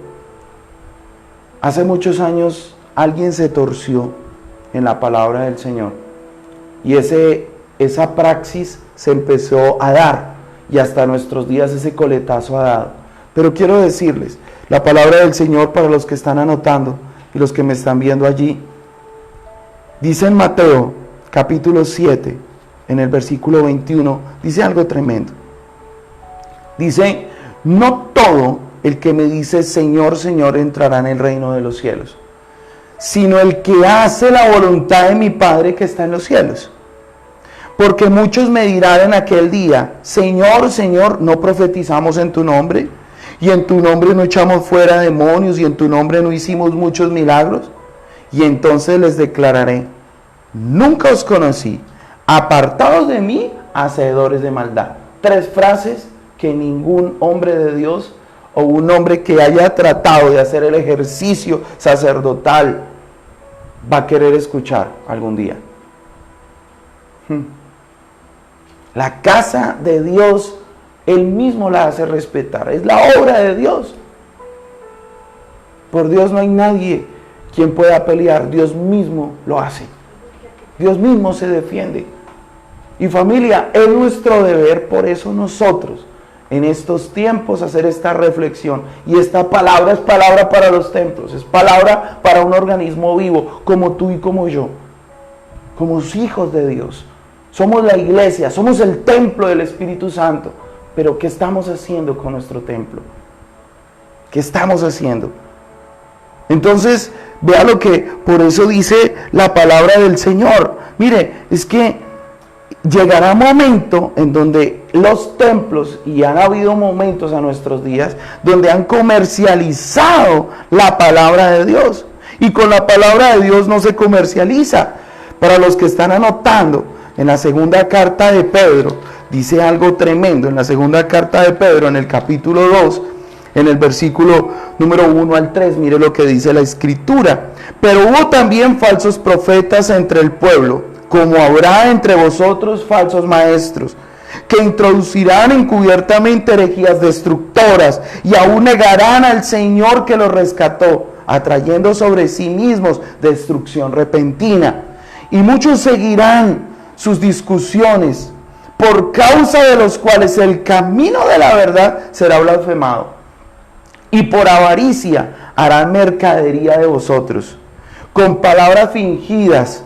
hace muchos años alguien se torció en la palabra del Señor. Y esa praxis se empezó a dar. Y hasta nuestros días ese coletazo ha dado. Pero quiero decirles, la palabra del Señor para los que están anotando y los que me están viendo allí. Dice en Mateo capítulo 7, en el versículo 21, dice algo tremendo. Dice, no todo el que me dice Señor, Señor entrará en el reino de los cielos, sino el que hace la voluntad de mi Padre que está en los cielos. Porque muchos me dirán en aquel día, Señor, Señor, ¿no profetizamos en tu nombre? Y en tu nombre no echamos fuera demonios, y en tu nombre no hicimos muchos milagros. Y entonces les declararé, nunca os conocí, apartados de mí, hacedores de maldad. 3 frases que ningún hombre de Dios o un hombre que haya tratado de hacer el ejercicio sacerdotal va a querer escuchar algún día. La casa de Dios, Él mismo la hace respetar. Es la obra de Dios. Por Dios no hay nadie quien pueda pelear. Dios mismo lo hace. Dios mismo se defiende. Y familia, es nuestro deber, por eso nosotros, en estos tiempos, hacer esta reflexión. Y esta palabra es palabra para los templos. Es palabra para un organismo vivo, como tú y como yo. Como hijos de Dios. Somos la iglesia, somos el templo del Espíritu Santo. Pero ¿qué estamos haciendo con nuestro templo? ¿Qué estamos haciendo? Entonces, vea lo que por eso dice la palabra del Señor. Mire, es que llegará un momento en donde los templos, y han habido momentos a nuestros días, donde han comercializado la palabra de Dios. Y con la palabra de Dios no se comercializa. Para los que están anotando, en la segunda carta de Pedro, dice algo tremendo. En la segunda carta de Pedro, en el capítulo 2, en el versículo número 1 al 3, mire lo que dice la Escritura. Pero hubo también falsos profetas entre el pueblo, como habrá entre vosotros falsos maestros, que introducirán encubiertamente herejías destructoras, y aún negarán al Señor que los rescató, atrayendo sobre sí mismos destrucción repentina. Y muchos seguirán sus discusiones, por causa de los cuales el camino de la verdad será blasfemado. Y por avaricia harán mercadería de vosotros, con palabras fingidas.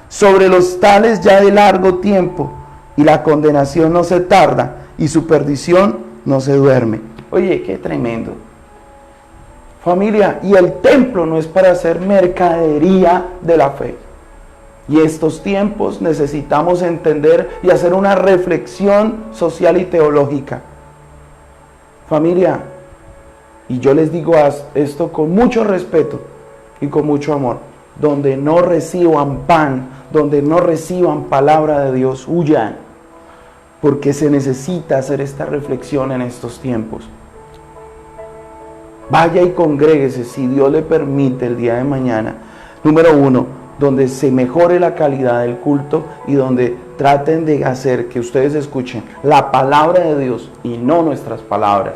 Sobre los tales ya de largo tiempo, y la condenación no se tarda, y su perdición no se duerme. Oye, qué tremendo. Familia, y el templo no es para hacer mercadería de la fe. Y estos tiempos necesitamos entender y hacer una reflexión social y teológica. Familia, y yo les digo esto con mucho respeto y con mucho amor. Donde no reciban pan, donde no reciban palabra de Dios, huyan. porque se necesita hacer esta reflexión en estos tiempos. Vaya y congréguese, si Dios le permite, el día de mañana. Número 1, donde se mejore la calidad del culto y donde traten de hacer que ustedes escuchen la palabra de Dios y no nuestras palabras.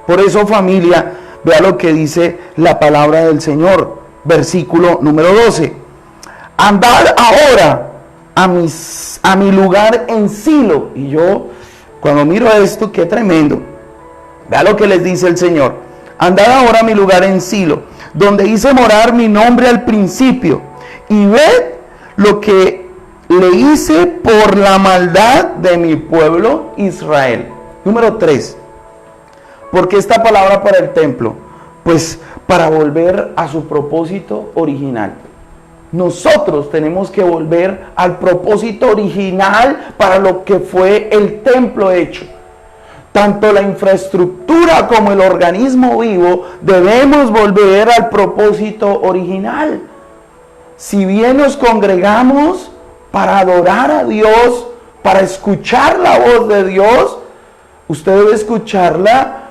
Por eso, familia, vea lo que dice la palabra del Señor. Versículo número 12. Andad ahora a mi lugar en Silo. Y yo, cuando miro esto, qué tremendo. Vea lo que les dice el Señor. Andad ahora a mi lugar en Silo, donde hice morar mi nombre al principio, y ved lo que le hice por la maldad de mi pueblo Israel. Número 3. ¿Por qué esta palabra para el templo? Pues para volver a su propósito original. Nosotros tenemos que volver al propósito original para lo que fue el templo hecho. Tanto la infraestructura como el organismo vivo debemos volver al propósito original. Si bien nos congregamos para adorar a Dios, para escuchar la voz de Dios, usted debe escucharla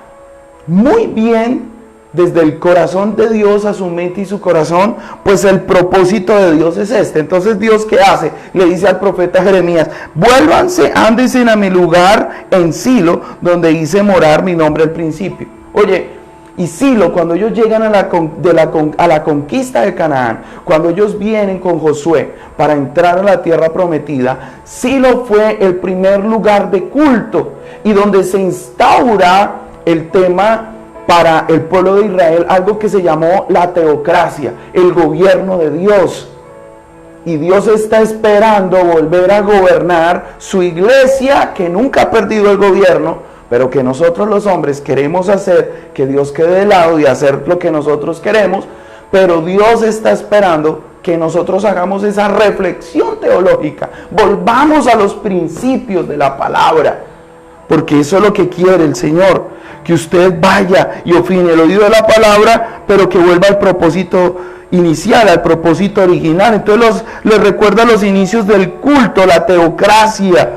muy bien desde el corazón de Dios a su mente y su corazón, pues el propósito de Dios es este. Entonces, ¿Dios qué hace? Le dice al profeta Jeremías: vuélvanse, ándense a mi lugar en Silo, donde hice morar mi nombre al principio. Oye, y Silo, cuando ellos llegan a la conquista de Canaán, cuando ellos vienen con Josué para entrar a la tierra prometida, Silo fue el primer lugar de culto y donde se instaura el tema para el pueblo de Israel, algo que se llamó la teocracia, el gobierno de Dios. Y Dios está esperando volver a gobernar su iglesia, que nunca ha perdido el gobierno, pero que nosotros los hombres queremos hacer que Dios quede de lado y hacer lo que nosotros queremos, pero Dios está esperando que nosotros hagamos esa reflexión teológica, volvamos a los principios de la palabra, porque eso es lo que quiere el Señor, que usted vaya y ofine el oído de la palabra, pero que vuelva al propósito inicial, al propósito original. Entonces les recuerda los inicios del culto, la teocracia,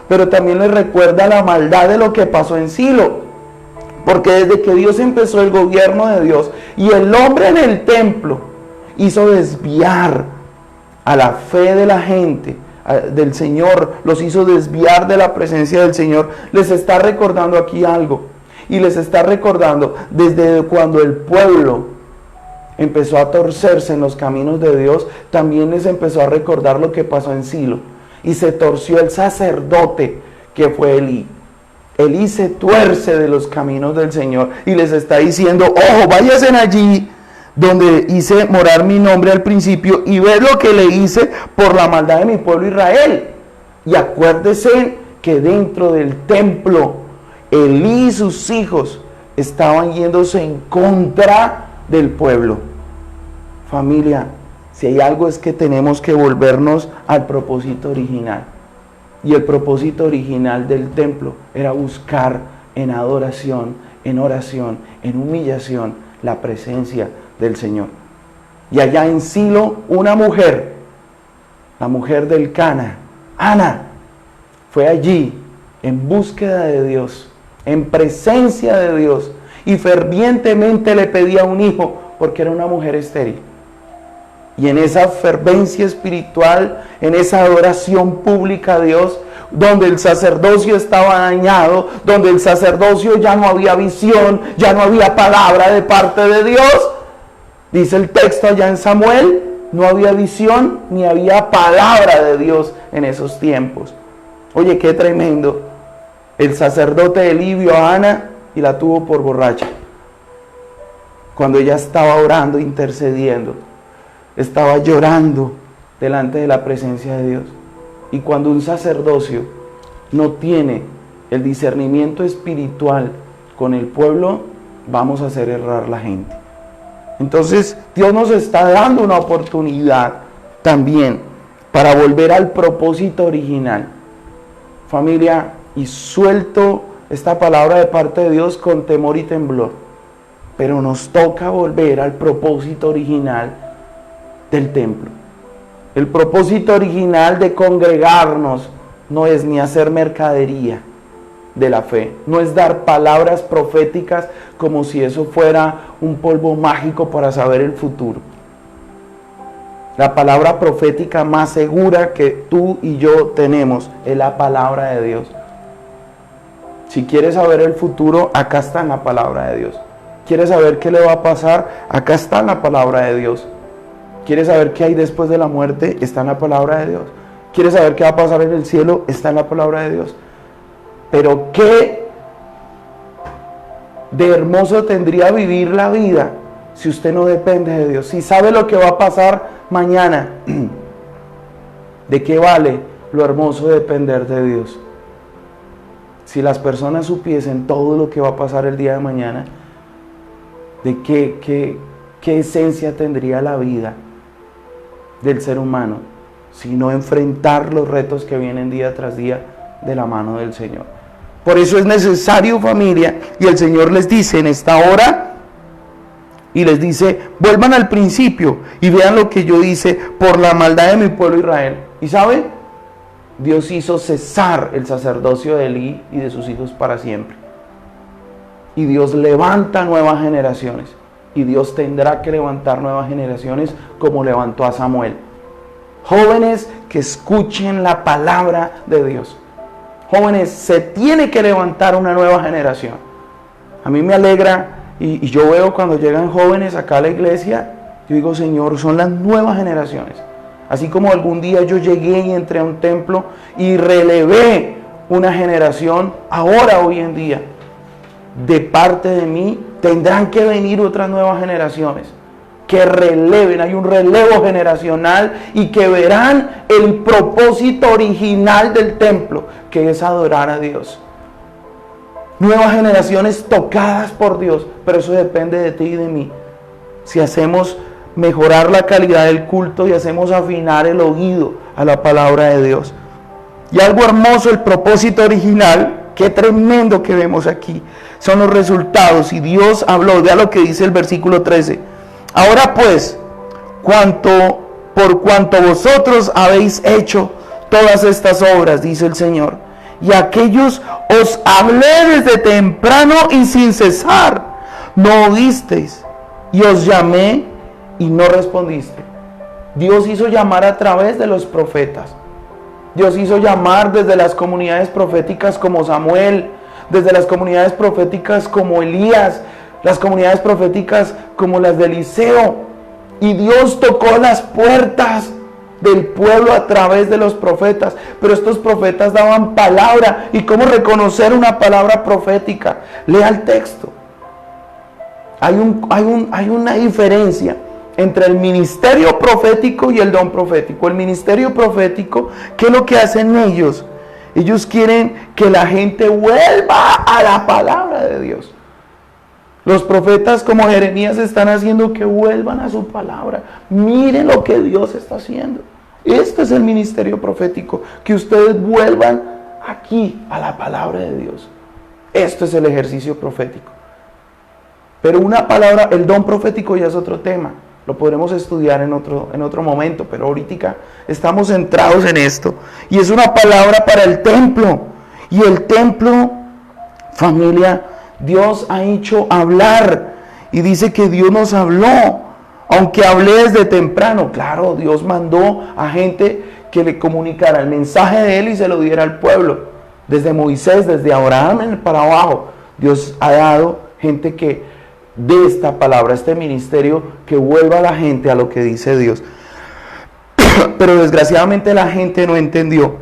pero también les recuerda la maldad de lo que pasó en Silo, porque desde que Dios empezó el gobierno de Dios y el hombre en el templo hizo desviar a la fe de la gente del Señor, los hizo desviar de la presencia del Señor, les está recordando aquí algo, y les está recordando desde cuando el pueblo empezó a torcerse en los caminos de Dios, también les empezó a recordar lo que pasó en Silo, y se torció el sacerdote que fue Elí. Elí se tuerce de los caminos del Señor y les está diciendo: ojo, váyanse allí donde hice morar mi nombre al principio y ved lo que le hice por la maldad de mi pueblo Israel. Y acuérdese que dentro del templo Elí y sus hijos estaban yéndose en contra del pueblo. Familia, si hay algo es que tenemos que volvernos al propósito original. Y el propósito original del templo era buscar en adoración, en oración, en humillación, la presencia del Señor. Y allá en Silo, una mujer, la mujer del Cana, Ana, fue allí en búsqueda de Dios, en presencia de Dios, y fervientemente le pedía un hijo porque era una mujer estéril. Y en esa fervencia espiritual, en esa adoración pública a Dios, donde el sacerdocio estaba dañado, donde el sacerdocio ya no había visión, ya no había palabra de parte de Dios, dice el texto allá en Samuel, no había visión ni había palabra de Dios en esos tiempos. Oye, qué tremendo. El sacerdote Elí vio a Ana y la tuvo por borracha. Cuando ella estaba orando, intercediendo, estaba llorando delante de la presencia de Dios. Y cuando un sacerdocio no tiene el discernimiento espiritual con el pueblo, vamos a hacer errar la gente. Entonces, Dios nos está dando una oportunidad también para volver al propósito original. Familia, y suelto esta palabra de parte de Dios con temor y temblor, pero nos toca volver al propósito original del templo. El propósito original de congregarnos no es ni hacer mercadería de la fe, no es dar palabras proféticas como si eso fuera un polvo mágico para saber el futuro. La palabra profética más segura que tú y yo tenemos es la palabra de Dios. Si quieres saber el futuro, acá está en la palabra de Dios. ¿Quieres saber qué le va a pasar? Acá está en la palabra de Dios. ¿Quieres saber qué hay después de la muerte? Está en la palabra de Dios. ¿Quieres saber qué va a pasar en el cielo? Está en la palabra de Dios. Pero qué de hermoso tendría vivir la vida si usted no depende de Dios. Si sabe lo que va a pasar mañana, ¿de qué vale lo hermoso de depender de Dios? Si las personas supiesen todo lo que va a pasar el día de mañana, ¿de qué esencia tendría la vida del ser humano si no enfrentar los retos que vienen día tras día de la mano del Señor? Por eso es necesario, familia, y el Señor les dice en esta hora, y les dice, vuelvan al principio y vean lo que yo hice por la maldad de mi pueblo Israel. ¿Y sabe? Dios hizo cesar el sacerdocio de Elí y de sus hijos para siempre. Y Dios levanta nuevas generaciones. Y Dios tendrá que levantar nuevas generaciones como levantó a Samuel. Jóvenes que escuchen la palabra de Dios. Jóvenes, se tiene que levantar una nueva generación. A mí me alegra y yo veo cuando llegan jóvenes acá a la iglesia, yo digo, Señor, son las nuevas generaciones. Así como algún día yo llegué y entré a un templo y relevé una generación, ahora, hoy en día, de parte de mí, tendrán que venir otras nuevas generaciones que releven, hay un relevo generacional y que verán el propósito original del templo, que es adorar a Dios. Nuevas generaciones tocadas por Dios, pero eso depende de ti y de mí. Si hacemos mejorar la calidad del culto y hacemos afinar el oído a la palabra de Dios. Y algo hermoso, el propósito original, qué tremendo que vemos aquí, son los resultados. Y Dios habló, vea lo que dice el versículo 13. Ahora pues, por cuanto vosotros habéis hecho todas estas obras, dice el Señor, y aquellos os hablé desde temprano y sin cesar, no oísteis, y os llamé y no respondiste. Dios hizo llamar a través de los profetas. Dios hizo llamar desde las comunidades proféticas como Samuel, desde las comunidades proféticas como Elías, las comunidades proféticas como las de Eliseo. Y Dios tocó las puertas del pueblo a través de los profetas. Pero estos profetas daban palabra. ¿Y cómo reconocer una palabra profética? Lea el texto. Hay una diferencia entre el ministerio profético y el don profético. El ministerio profético, ¿qué es lo que hacen ellos? Ellos quieren que la gente vuelva a la palabra de Dios. Los profetas como Jeremías están haciendo que vuelvan a su palabra. Miren lo que Dios está haciendo. Este es el ministerio profético, que ustedes vuelvan aquí a la palabra de Dios. Esto es el ejercicio profético. Pero una palabra, el don profético ya es otro tema. Lo podremos estudiar en otro momento, pero ahorita estamos centrados en esto. Y es una palabra para el templo. Y el templo, familia, Dios ha hecho hablar. Y dice que Dios nos habló. Aunque hablé desde temprano. Claro, Dios mandó a gente que le comunicara el mensaje de Él y se lo diera al pueblo. Desde Moisés, desde Abraham para abajo. Dios ha dado gente que de esta palabra, este ministerio, que vuelva a la gente a lo que dice Dios. Pero desgraciadamente la gente no entendió.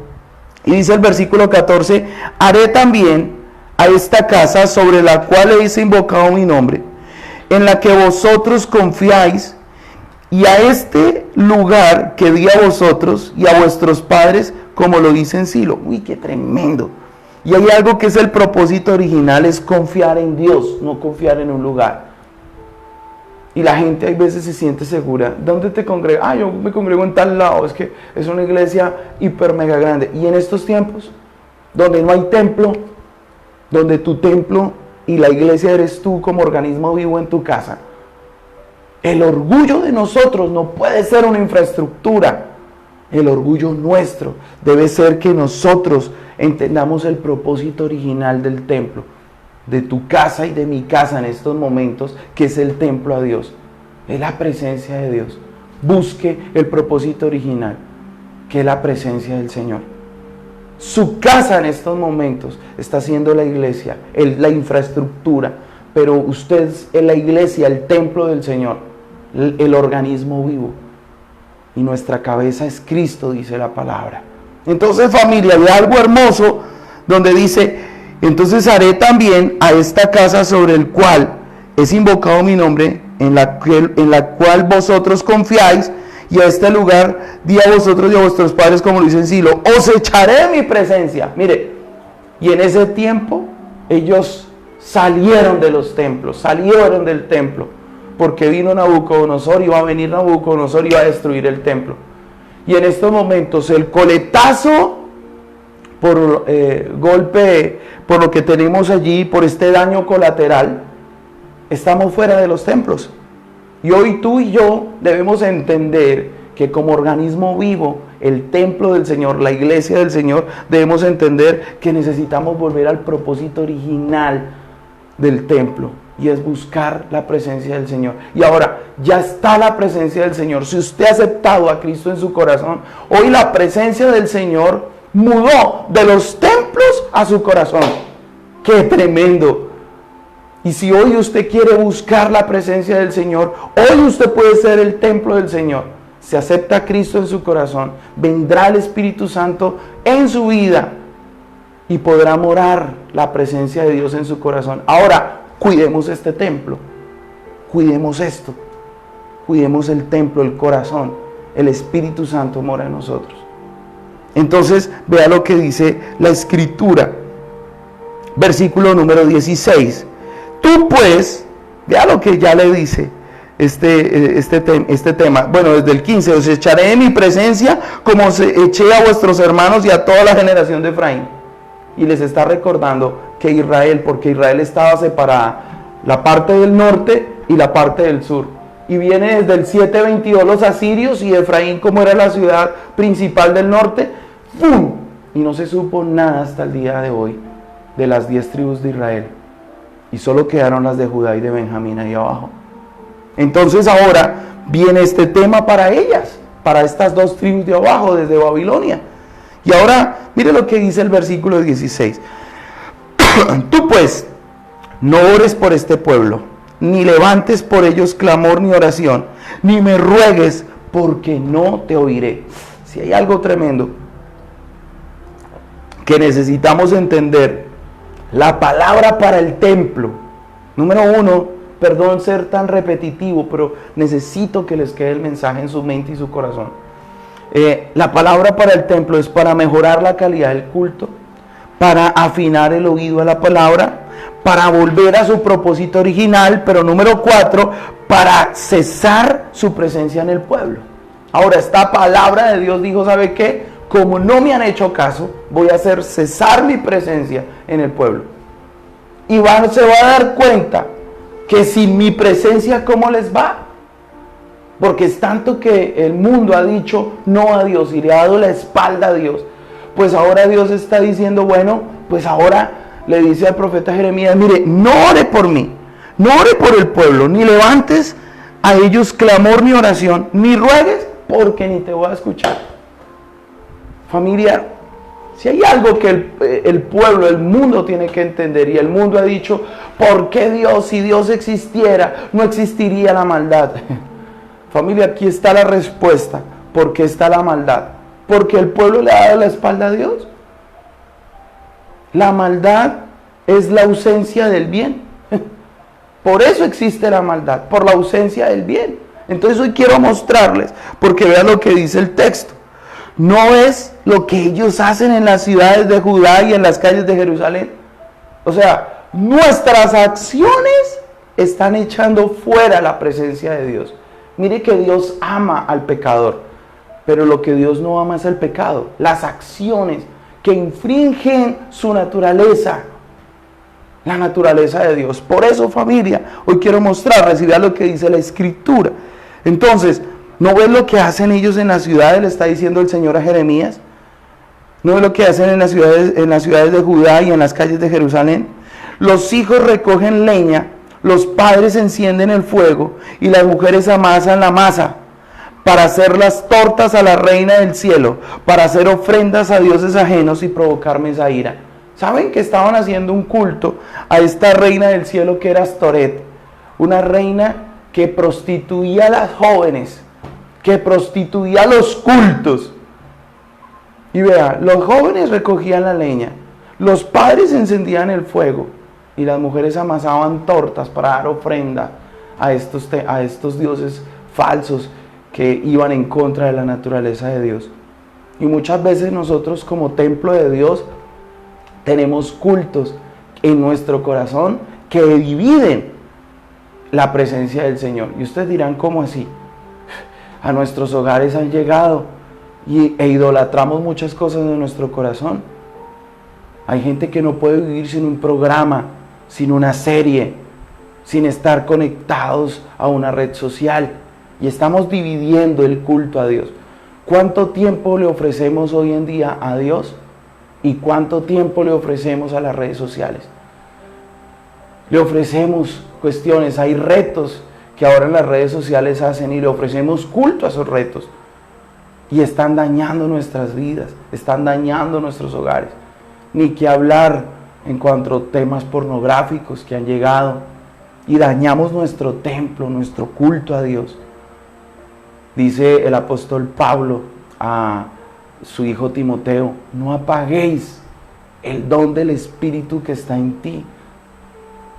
Y dice el versículo 14, haré también a esta casa sobre la cual he invocado mi nombre, en la que vosotros confiáis, y a este lugar que di a vosotros y a vuestros padres, como lo dice en Silo. Uy, qué tremendo. Y hay algo que es el propósito original, es confiar en Dios, no confiar en un lugar. Y la gente hay veces se siente segura. ¿Dónde te congregas? Ah, yo me congrego en tal lado, es que es una iglesia hiper mega grande. Y en estos tiempos, donde no hay templo, donde tu templo y la iglesia eres tú como organismo vivo en tu casa, el orgullo de nosotros no puede ser una infraestructura. El orgullo nuestro debe ser que nosotros entendamos el propósito original del templo, de tu casa y de mi casa en estos momentos, que es el templo a Dios, es la presencia de Dios. Busque el propósito original, que es la presencia del Señor. Su casa en estos momentos está siendo la iglesia, la infraestructura, pero usted es la iglesia, el templo del Señor, el organismo vivo. Y nuestra cabeza es Cristo, dice la palabra. Entonces, familia, hay algo hermoso donde dice: entonces haré también a esta casa sobre el cual es invocado mi nombre, en la cual vosotros confiáis, y a este lugar di a vosotros y a vuestros padres, como lo dice en Silo, os echaré mi presencia. Mire, y en ese tiempo ellos salieron de los templos, salieron del templo, porque vino Nabucodonosor, iba a venir Nabucodonosor y iba a destruir el templo. Y en estos momentos el coletazo por golpe, por lo que tenemos allí, por este daño colateral, estamos fuera de los templos. Y hoy tú y yo debemos entender que como organismo vivo, el templo del Señor, la iglesia del Señor, debemos entender que necesitamos volver al propósito original del templo, y es buscar la presencia del Señor. Y ahora ya está la presencia del Señor. Si usted ha aceptado a Cristo en su corazón, hoy la presencia del Señor mudó de los templos a su corazón. ¡Qué tremendo! Y si hoy usted quiere buscar la presencia del Señor, hoy usted puede ser el templo del Señor. Si acepta a Cristo en su corazón, vendrá el Espíritu Santo en su vida y podrá morar la presencia de Dios en su corazón. Ahora, cuidemos este templo, cuidemos esto, cuidemos el templo, el corazón. El Espíritu Santo mora en nosotros. Entonces, vea lo que dice la Escritura, versículo número 16. Tú pues, vea lo que ya le dice este tema. Bueno, desde el 15, os echaré de mi presencia como se eché a vuestros hermanos y a toda la generación de Efraín. Y les está recordando que Israel, porque Israel estaba separada, la parte del norte y la parte del sur. Y viene desde el 722 los asirios, y Efraín, como era la ciudad principal del norte, ¡pum! Y no se supo nada hasta el día de hoy de las 10 tribus de Israel. Y solo quedaron las de Judá y de Benjamín ahí abajo. Entonces ahora viene este tema para ellas, para estas 2 tribus de abajo, desde Babilonia. Y ahora, mire lo que dice el versículo 16. Tú pues, no ores por este pueblo, ni levantes por ellos clamor ni oración, ni me ruegues, porque no te oiré. Si hay algo tremendo que necesitamos entender, la palabra para el templo, número 1, perdón ser tan repetitivo, pero necesito que les quede el mensaje en su mente y su corazón. La palabra para el templo es para mejorar la calidad del culto, para afinar el oído a la palabra, para volver a su propósito original, pero número 4, para cesar su presencia en el pueblo. Ahora, esta palabra de Dios dijo, ¿sabe qué? Como no me han hecho caso, voy a hacer cesar mi presencia en el pueblo. Y se va a dar cuenta que sin mi presencia, ¿cómo les va? Porque es tanto que el mundo ha dicho no a Dios y le ha dado la espalda a Dios. Pues ahora Dios está diciendo, bueno, pues ahora le dice al profeta Jeremías, mire, no ore por mí, no ore por el pueblo, ni levantes a ellos clamor ni oración, ni ruegues, porque ni te voy a escuchar. Familia, si hay algo que el pueblo, el mundo tiene que entender, y el mundo ha dicho, ¿por qué Dios? Si Dios existiera, no existiría la maldad. Familia, aquí está la respuesta. ¿Por qué está la maldad? Porque el pueblo le ha dado la espalda a Dios. La maldad es la ausencia del bien. Por eso existe la maldad, por la ausencia del bien. Entonces hoy quiero mostrarles, porque vean lo que dice el texto. No es lo que ellos hacen en las ciudades de Judá y en las calles de Jerusalén. O sea, nuestras acciones están echando fuera la presencia de Dios. Mire que Dios ama al pecador, pero lo que Dios no ama es el pecado. Las acciones que infringen su naturaleza, la naturaleza de Dios. Por eso, familia, hoy quiero mostrarles y vean lo que dice la Escritura. Entonces, ¿No ves lo que hacen ellos en las ciudades? Le está diciendo el Señor a Jeremías. ¿No ves lo que hacen en las ciudades de Judá y en las calles de Jerusalén? Los hijos recogen leña, los padres encienden el fuego y las mujeres amasan la masa para hacer las tortas a la reina del cielo, para hacer ofrendas a dioses ajenos y provocarme esa ira. ¿Saben que estaban haciendo un culto a esta reina del cielo que era Astoret? Una reina que prostituía a las jóvenes, que prostituía los cultos. Y vea, los jóvenes recogían la leña, los padres encendían el fuego y las mujeres amasaban tortas para dar ofrenda a estos dioses falsos que iban en contra de la naturaleza de Dios. Y muchas veces nosotros como templo de Dios tenemos cultos en nuestro corazón que dividen la presencia del Señor. Y ustedes dirán, ¿cómo así? A nuestros hogares han llegado e idolatramos muchas cosas de nuestro corazón. Hay gente que no puede vivir sin un programa, sin una serie, sin estar conectados a una red social. Y estamos dividiendo el culto a Dios. ¿Cuánto tiempo le ofrecemos hoy en día a Dios? ¿Y cuánto tiempo le ofrecemos a las redes sociales? Le ofrecemos cuestiones, hay retos que ahora en las redes sociales hacen y le ofrecemos culto a esos retos. Y están dañando nuestras vidas, están dañando nuestros hogares. Ni que hablar en cuanto a temas pornográficos que han llegado y dañamos nuestro templo, nuestro culto a Dios. Dice el apóstol Pablo a su hijo Timoteo, no apaguéis el don del Espíritu que está en ti.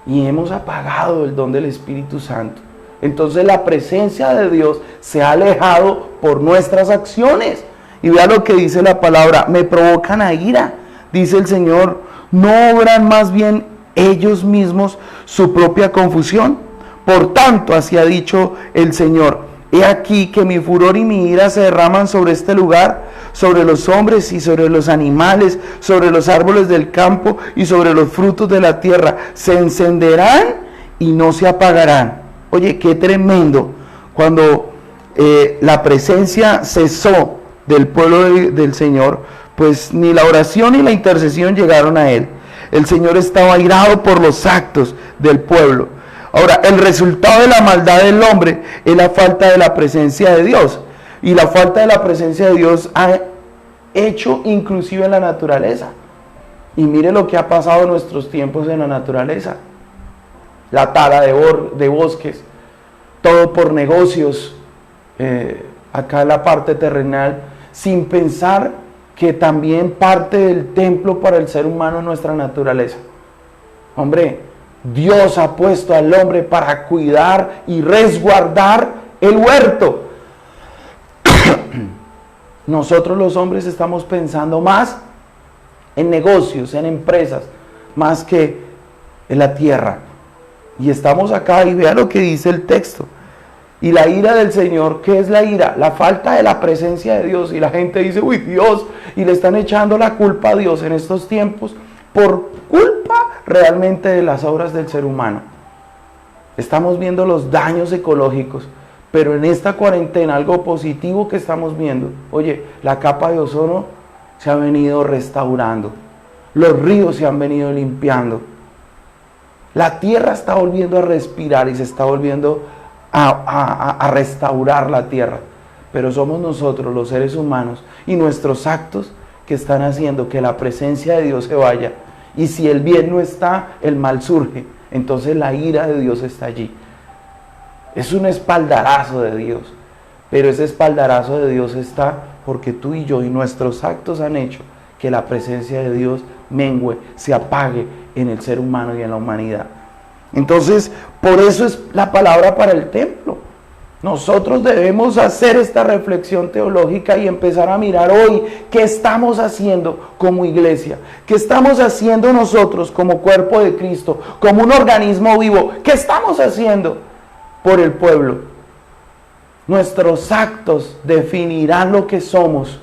Y hemos apagado el don del Espíritu Santo. Entonces la presencia de Dios se ha alejado por nuestras acciones. Y vea lo que dice la palabra, me provocan a ira, dice el Señor, ¿no obran más bien ellos mismos su propia confusión? Por tanto, así ha dicho el Señor, he aquí que mi furor y mi ira se derraman sobre este lugar, sobre los hombres y sobre los animales, sobre los árboles del campo y sobre los frutos de la tierra. Se encenderán y no se apagarán. Oye, qué tremendo. Cuando la presencia cesó del pueblo del Señor, pues ni la oración ni la intercesión llegaron a él. El Señor estaba airado por los actos del pueblo. Ahora, el resultado de la maldad del hombre es la falta de la presencia de Dios. Y la falta de la presencia de Dios ha hecho inclusive en la naturaleza. Y mire lo que ha pasado en nuestros tiempos en la naturaleza. La tala de bosques, todo por negocios, acá en la parte terrenal, sin pensar que también parte del templo para el ser humano es nuestra naturaleza. Hombre, Dios ha puesto al hombre para cuidar y resguardar el huerto. Nosotros los hombres estamos pensando más en negocios, en empresas, más que en la tierra. Y estamos acá y vea lo que dice el texto. Y la ira del Señor, ¿qué es la ira? La falta de la presencia de Dios. Y la gente dice, uy, Dios, y le están echando la culpa a Dios en estos tiempos por culpa realmente de las obras del ser humano. Estamos viendo los daños ecológicos, pero en esta cuarentena algo positivo que estamos viendo, oye, la capa de ozono se ha venido restaurando, los ríos se han venido limpiando, la tierra está volviendo a respirar y se está volviendo a restaurar la tierra, pero somos nosotros los seres humanos y nuestros actos que están haciendo que la presencia de Dios se vaya. Y si el bien no está, el mal surge. Entonces la ira de Dios está allí. Es un espaldarazo de Dios. Pero ese espaldarazo de Dios está porque tú y yo y nuestros actos han hecho que la presencia de Dios mengüe, se apague en el ser humano y en la humanidad. Entonces, por eso es la palabra para el templo. Nosotros debemos hacer esta reflexión teológica y empezar a mirar hoy qué estamos haciendo como iglesia, qué estamos haciendo nosotros como cuerpo de Cristo, como un organismo vivo, qué estamos haciendo por el pueblo. Nuestros actos definirán lo que somos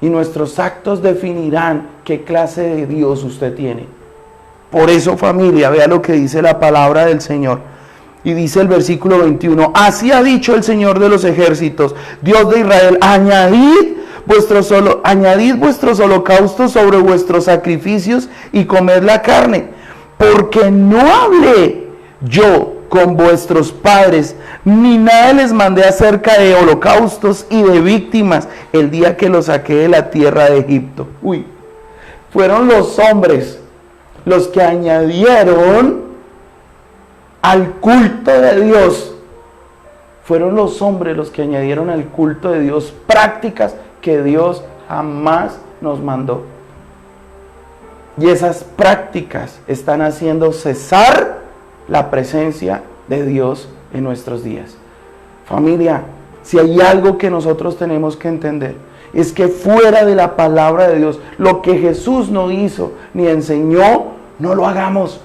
y nuestros actos definirán qué clase de Dios usted tiene. Por eso, familia, vea lo que dice la palabra del Señor. Y dice el versículo 21, así ha dicho el Señor de los ejércitos, Dios de Israel, añadid vuestros holocaustos sobre vuestros sacrificios y comed la carne, porque no hablé yo con vuestros padres, ni nada les mandé acerca de holocaustos y de víctimas el día que los saqué de la tierra de Egipto. Fueron los hombres los que añadieron al culto de Dios. Fueron los hombres los que añadieron al culto de Dios prácticas que Dios jamás nos mandó. Y esas prácticas están haciendo cesar la presencia de Dios en nuestros días. Familia, si hay algo que nosotros tenemos que entender, es que fuera de la palabra de Dios, lo que Jesús no hizo ni enseñó, no lo hagamos.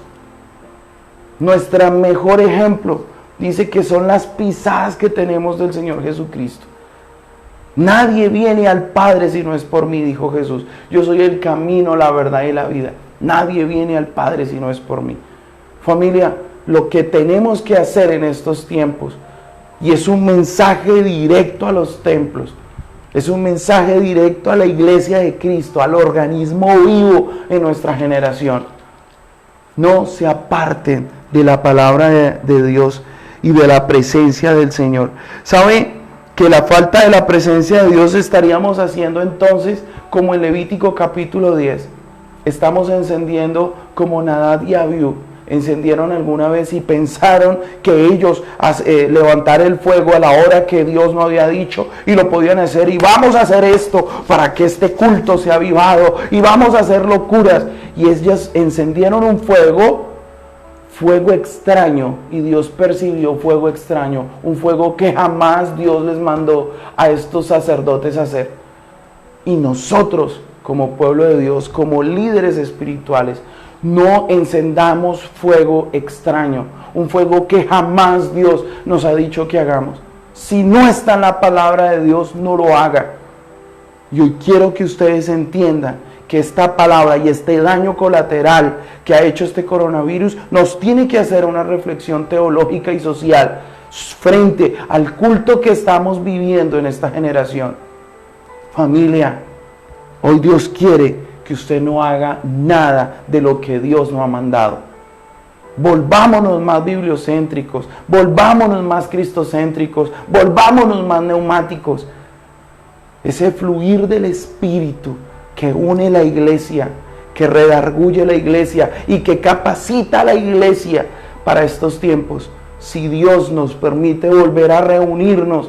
Nuestro mejor ejemplo dice que son las pisadas que tenemos del Señor Jesucristo. Nadie viene al Padre si no es por mí, dijo Jesús. Yo soy el camino, la verdad y la vida. Nadie viene al Padre si no es por mí. Familia, lo que tenemos que hacer en estos tiempos, y es un mensaje directo a los templos, es un mensaje directo a la iglesia de Cristo, al organismo vivo en nuestra generación. No se aparten de la palabra de Dios y de la presencia del Señor. ¿Sabe que la falta de la presencia de Dios estaríamos haciendo entonces como en Levítico capítulo 10? Estamos encendiendo como Nadab y Abiú encendieron alguna vez y pensaron que ellos levantar el fuego a la hora que Dios no había dicho y lo podían hacer, y vamos a hacer esto para que este culto sea avivado y vamos a hacer locuras, y ellos encendieron un fuego extraño, y Dios percibió fuego extraño, un fuego que jamás Dios les mandó a estos sacerdotes hacer. Y nosotros como pueblo de Dios, como líderes espirituales, no encendamos fuego extraño, un fuego que jamás Dios nos ha dicho que hagamos. Si no está en la palabra de Dios, no lo haga. Y hoy quiero que ustedes entiendan que esta palabra y este daño colateral que ha hecho este coronavirus nos tiene que hacer una reflexión teológica y social frente al culto que estamos viviendo en esta generación. Familia, hoy Dios quiere que usted no haga nada de lo que Dios no ha mandado. Volvámonos más bibliocéntricos, volvámonos más cristocéntricos, volvámonos más neumáticos. Ese fluir del Espíritu que une la iglesia, que redarguye la iglesia y que capacita a la iglesia para estos tiempos. Si Dios nos permite volver a reunirnos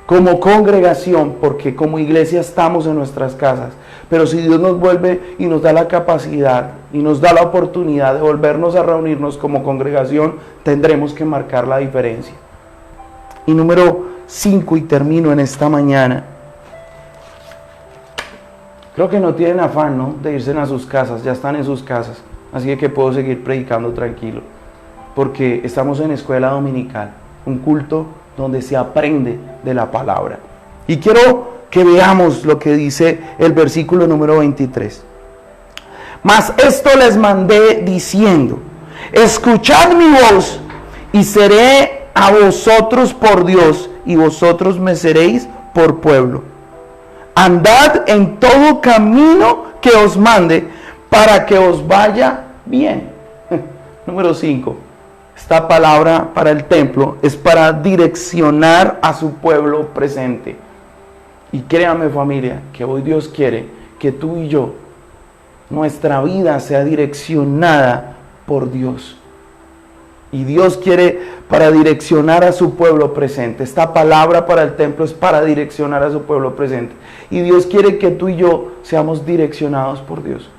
como congregación, porque como iglesia estamos en nuestras casas, pero si Dios nos vuelve y nos da la capacidad y nos da la oportunidad de volvernos a reunirnos como congregación, tendremos que marcar la diferencia. Y número 5, y termino en esta mañana. Creo que no tienen afán, ¿no?, de irse a sus casas, ya están en sus casas, así que puedo seguir predicando tranquilo, porque estamos en escuela dominical, un culto donde se aprende de la palabra. Y quiero que veamos lo que dice el versículo número 23. Mas esto les mandé diciendo, escuchad mi voz, y seré a vosotros por Dios, y vosotros me seréis por pueblo. Andad en todo camino que os mande, para que os vaya bien. Número 5. Esta palabra para el templo es para direccionar a su pueblo presente. Y créame, familia, que hoy Dios quiere que tú y yo, nuestra vida sea direccionada por Dios. Y Dios quiere para direccionar a su pueblo presente. Esta palabra para el templo es para direccionar a su pueblo presente. Y Dios quiere que tú y yo seamos direccionados por Dios.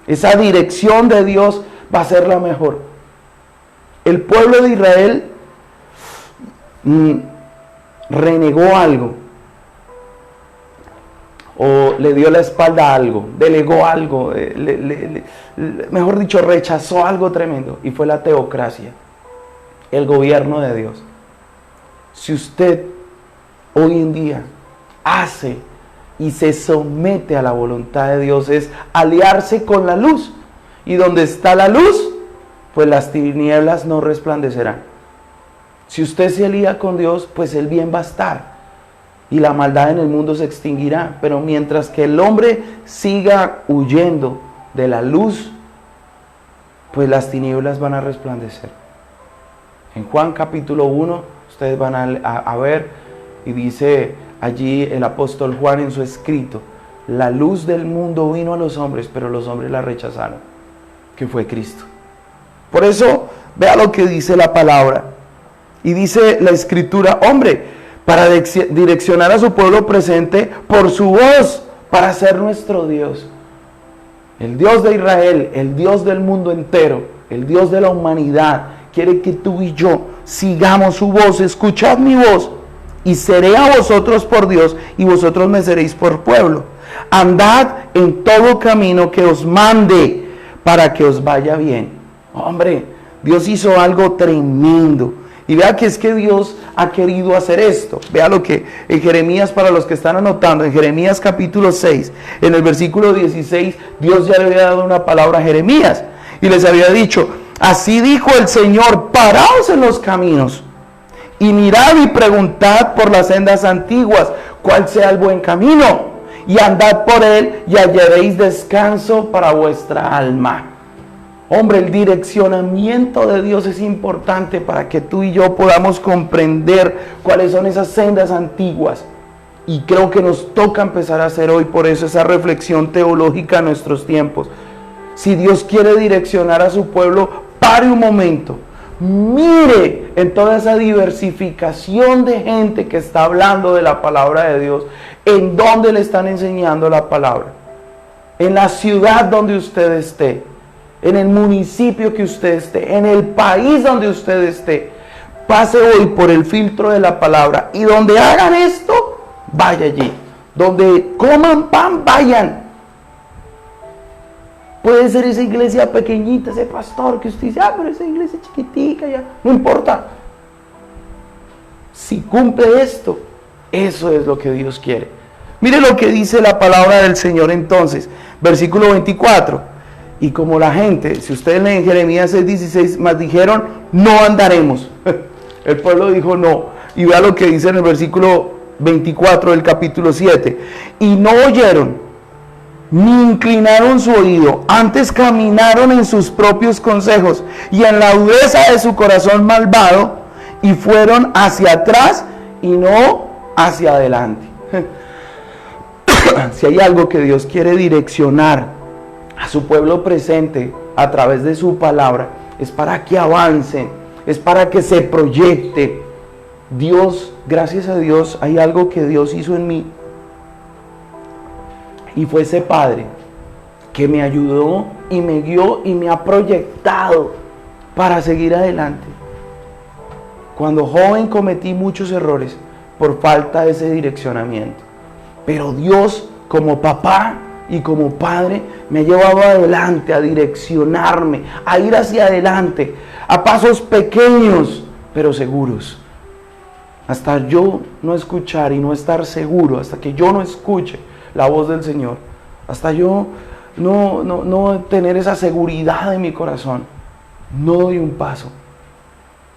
Esa dirección de Dios va a ser la mejor. El pueblo de Israel renegó algo, o le dio la espalda a algo, delegó algo, mejor dicho, rechazó algo tremendo, y fue la teocracia, el gobierno de Dios. Si usted hoy en día hace y se somete a la voluntad de Dios, es aliarse con la luz, y donde está la luz, pues las tinieblas no resplandecerán. Si usted se alía con Dios, pues el bien va a estar y la maldad en el mundo se extinguirá. Pero mientras que el hombre siga huyendo de la luz, pues las tinieblas van a resplandecer. En Juan capítulo 1, ustedes van a ver, y dice allí el apóstol Juan en su escrito: la luz del mundo vino a los hombres, pero los hombres la rechazaron, que fue Cristo. Por eso, vea lo que dice la palabra. Y dice la escritura: hombre, para direccionar a su pueblo presente por su voz, para ser nuestro Dios. El Dios de Israel, el Dios del mundo entero, el Dios de la humanidad, quiere que tú y yo sigamos su voz. Escuchad mi voz, y seré a vosotros por Dios, y vosotros me seréis por pueblo. Andad en todo camino que os mande, para que os vaya bien. Hombre, Dios hizo algo tremendo. Y vea que es que Dios ha querido hacer esto. Vea lo que en Jeremías, para los que están anotando, en Jeremías capítulo 6, en el versículo 16, Dios ya le había dado una palabra a Jeremías. Y les había dicho: así dijo el Señor, paraos en los caminos, y mirad y preguntad por las sendas antiguas, cuál sea el buen camino, y andad por él, y hallaréis descanso para vuestra alma. Hombre, el direccionamiento de Dios es importante para que tú y yo podamos comprender cuáles son esas sendas antiguas. Y creo que nos toca empezar a hacer hoy, por eso, esa reflexión teológica en nuestros tiempos. Si Dios quiere direccionar a su pueblo, pare un momento. Mire en toda esa diversificación de gente que está hablando de la palabra de Dios, en dónde le están enseñando la palabra. En la ciudad donde usted esté, en el municipio que usted esté, en el país donde usted esté, pase hoy por el filtro de la palabra, y donde hagan esto, vaya allí. Donde coman pan, vayan. Puede ser esa iglesia pequeñita, ese pastor que usted dice: pero esa iglesia chiquitica, ya no importa. Si cumple esto, eso es lo que Dios quiere. Mire lo que dice la palabra del Señor entonces, versículo 24. Y como la gente, si ustedes leen Jeremías 6:16, más dijeron: no andaremos. El pueblo dijo no. Y vea lo que dice en el versículo 24 del capítulo 7. Y no oyeron, ni inclinaron su oído, antes caminaron en sus propios consejos y en la dureza de su corazón malvado, y fueron hacia atrás y no hacia adelante. Si hay algo que Dios quiere direccionar a su pueblo presente a través de su palabra, es para que avancen, es para que se proyecte. Dios, gracias a Dios, hay algo que Dios hizo en mí, y fue ese Padre que me ayudó y me guió y me ha proyectado para seguir adelante. Cuando joven cometí muchos errores por falta de ese direccionamiento, pero Dios, como papá y como padre, me ha llevado adelante, a direccionarme, a ir hacia adelante, a pasos pequeños pero seguros, hasta yo no escuchar y no estar seguro, hasta que yo no escuche la voz del Señor, hasta yo no tener esa seguridad en mi corazón, no doy un paso,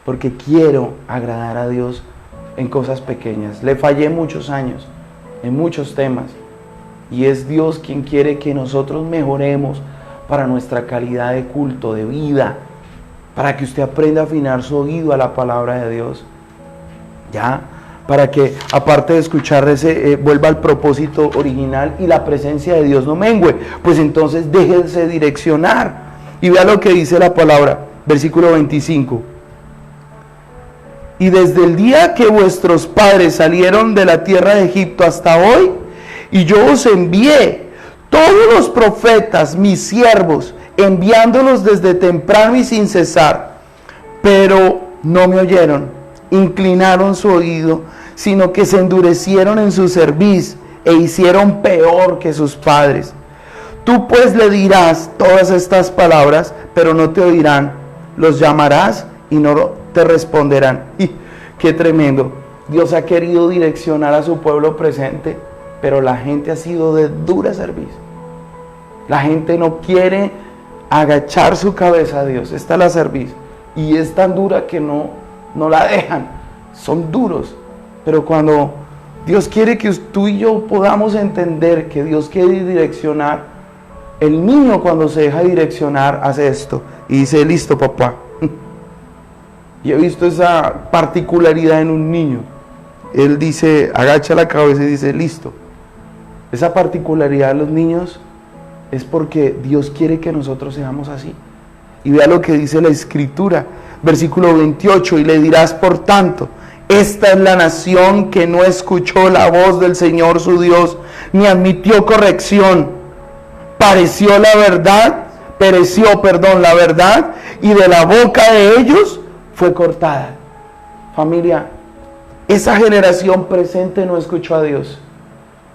porque quiero agradar a Dios en cosas pequeñas. Le fallé muchos años en muchos temas, y es Dios quien quiere que nosotros mejoremos para nuestra calidad de culto, de vida, para que usted aprenda a afinar su oído a la palabra de Dios, ¿ya? Para que, aparte de escuchar vuelva al propósito original y la presencia de Dios no mengue. Pues entonces déjese direccionar. Y vea lo que dice la palabra, versículo 25. Y desde el día que vuestros padres salieron de la tierra de Egipto hasta hoy, y yo os envié todos los profetas, mis siervos, enviándolos desde temprano y sin cesar, pero no me oyeron, inclinaron su oído, sino que se endurecieron en su cerviz e hicieron peor que sus padres. Tú pues le dirás todas estas palabras, pero no te oirán. Los llamarás y no te responderán. ¡Y qué tremendo! Dios ha querido direccionar a su pueblo presente, pero la gente ha sido de dura cerviz. La gente no quiere agachar su cabeza a Dios. Esta es la cerviz, y es tan dura que no no la dejan, son duros. Pero cuando Dios quiere que tú y yo podamos entender que Dios quiere direccionar, el niño cuando se deja direccionar hace esto y dice, listo papá. Y he visto esa particularidad en un niño. Él dice, agacha la cabeza y dice, listo. Esa particularidad de los niños es porque Dios quiere que nosotros seamos así. Y vea lo que dice la Escritura, versículo 28, y le dirás por tanto, esta es la nación que no escuchó la voz del Señor su Dios, ni admitió corrección. Pereció la verdad, y de la boca de ellos fue cortada. Familia, esa generación presente no escuchó a Dios,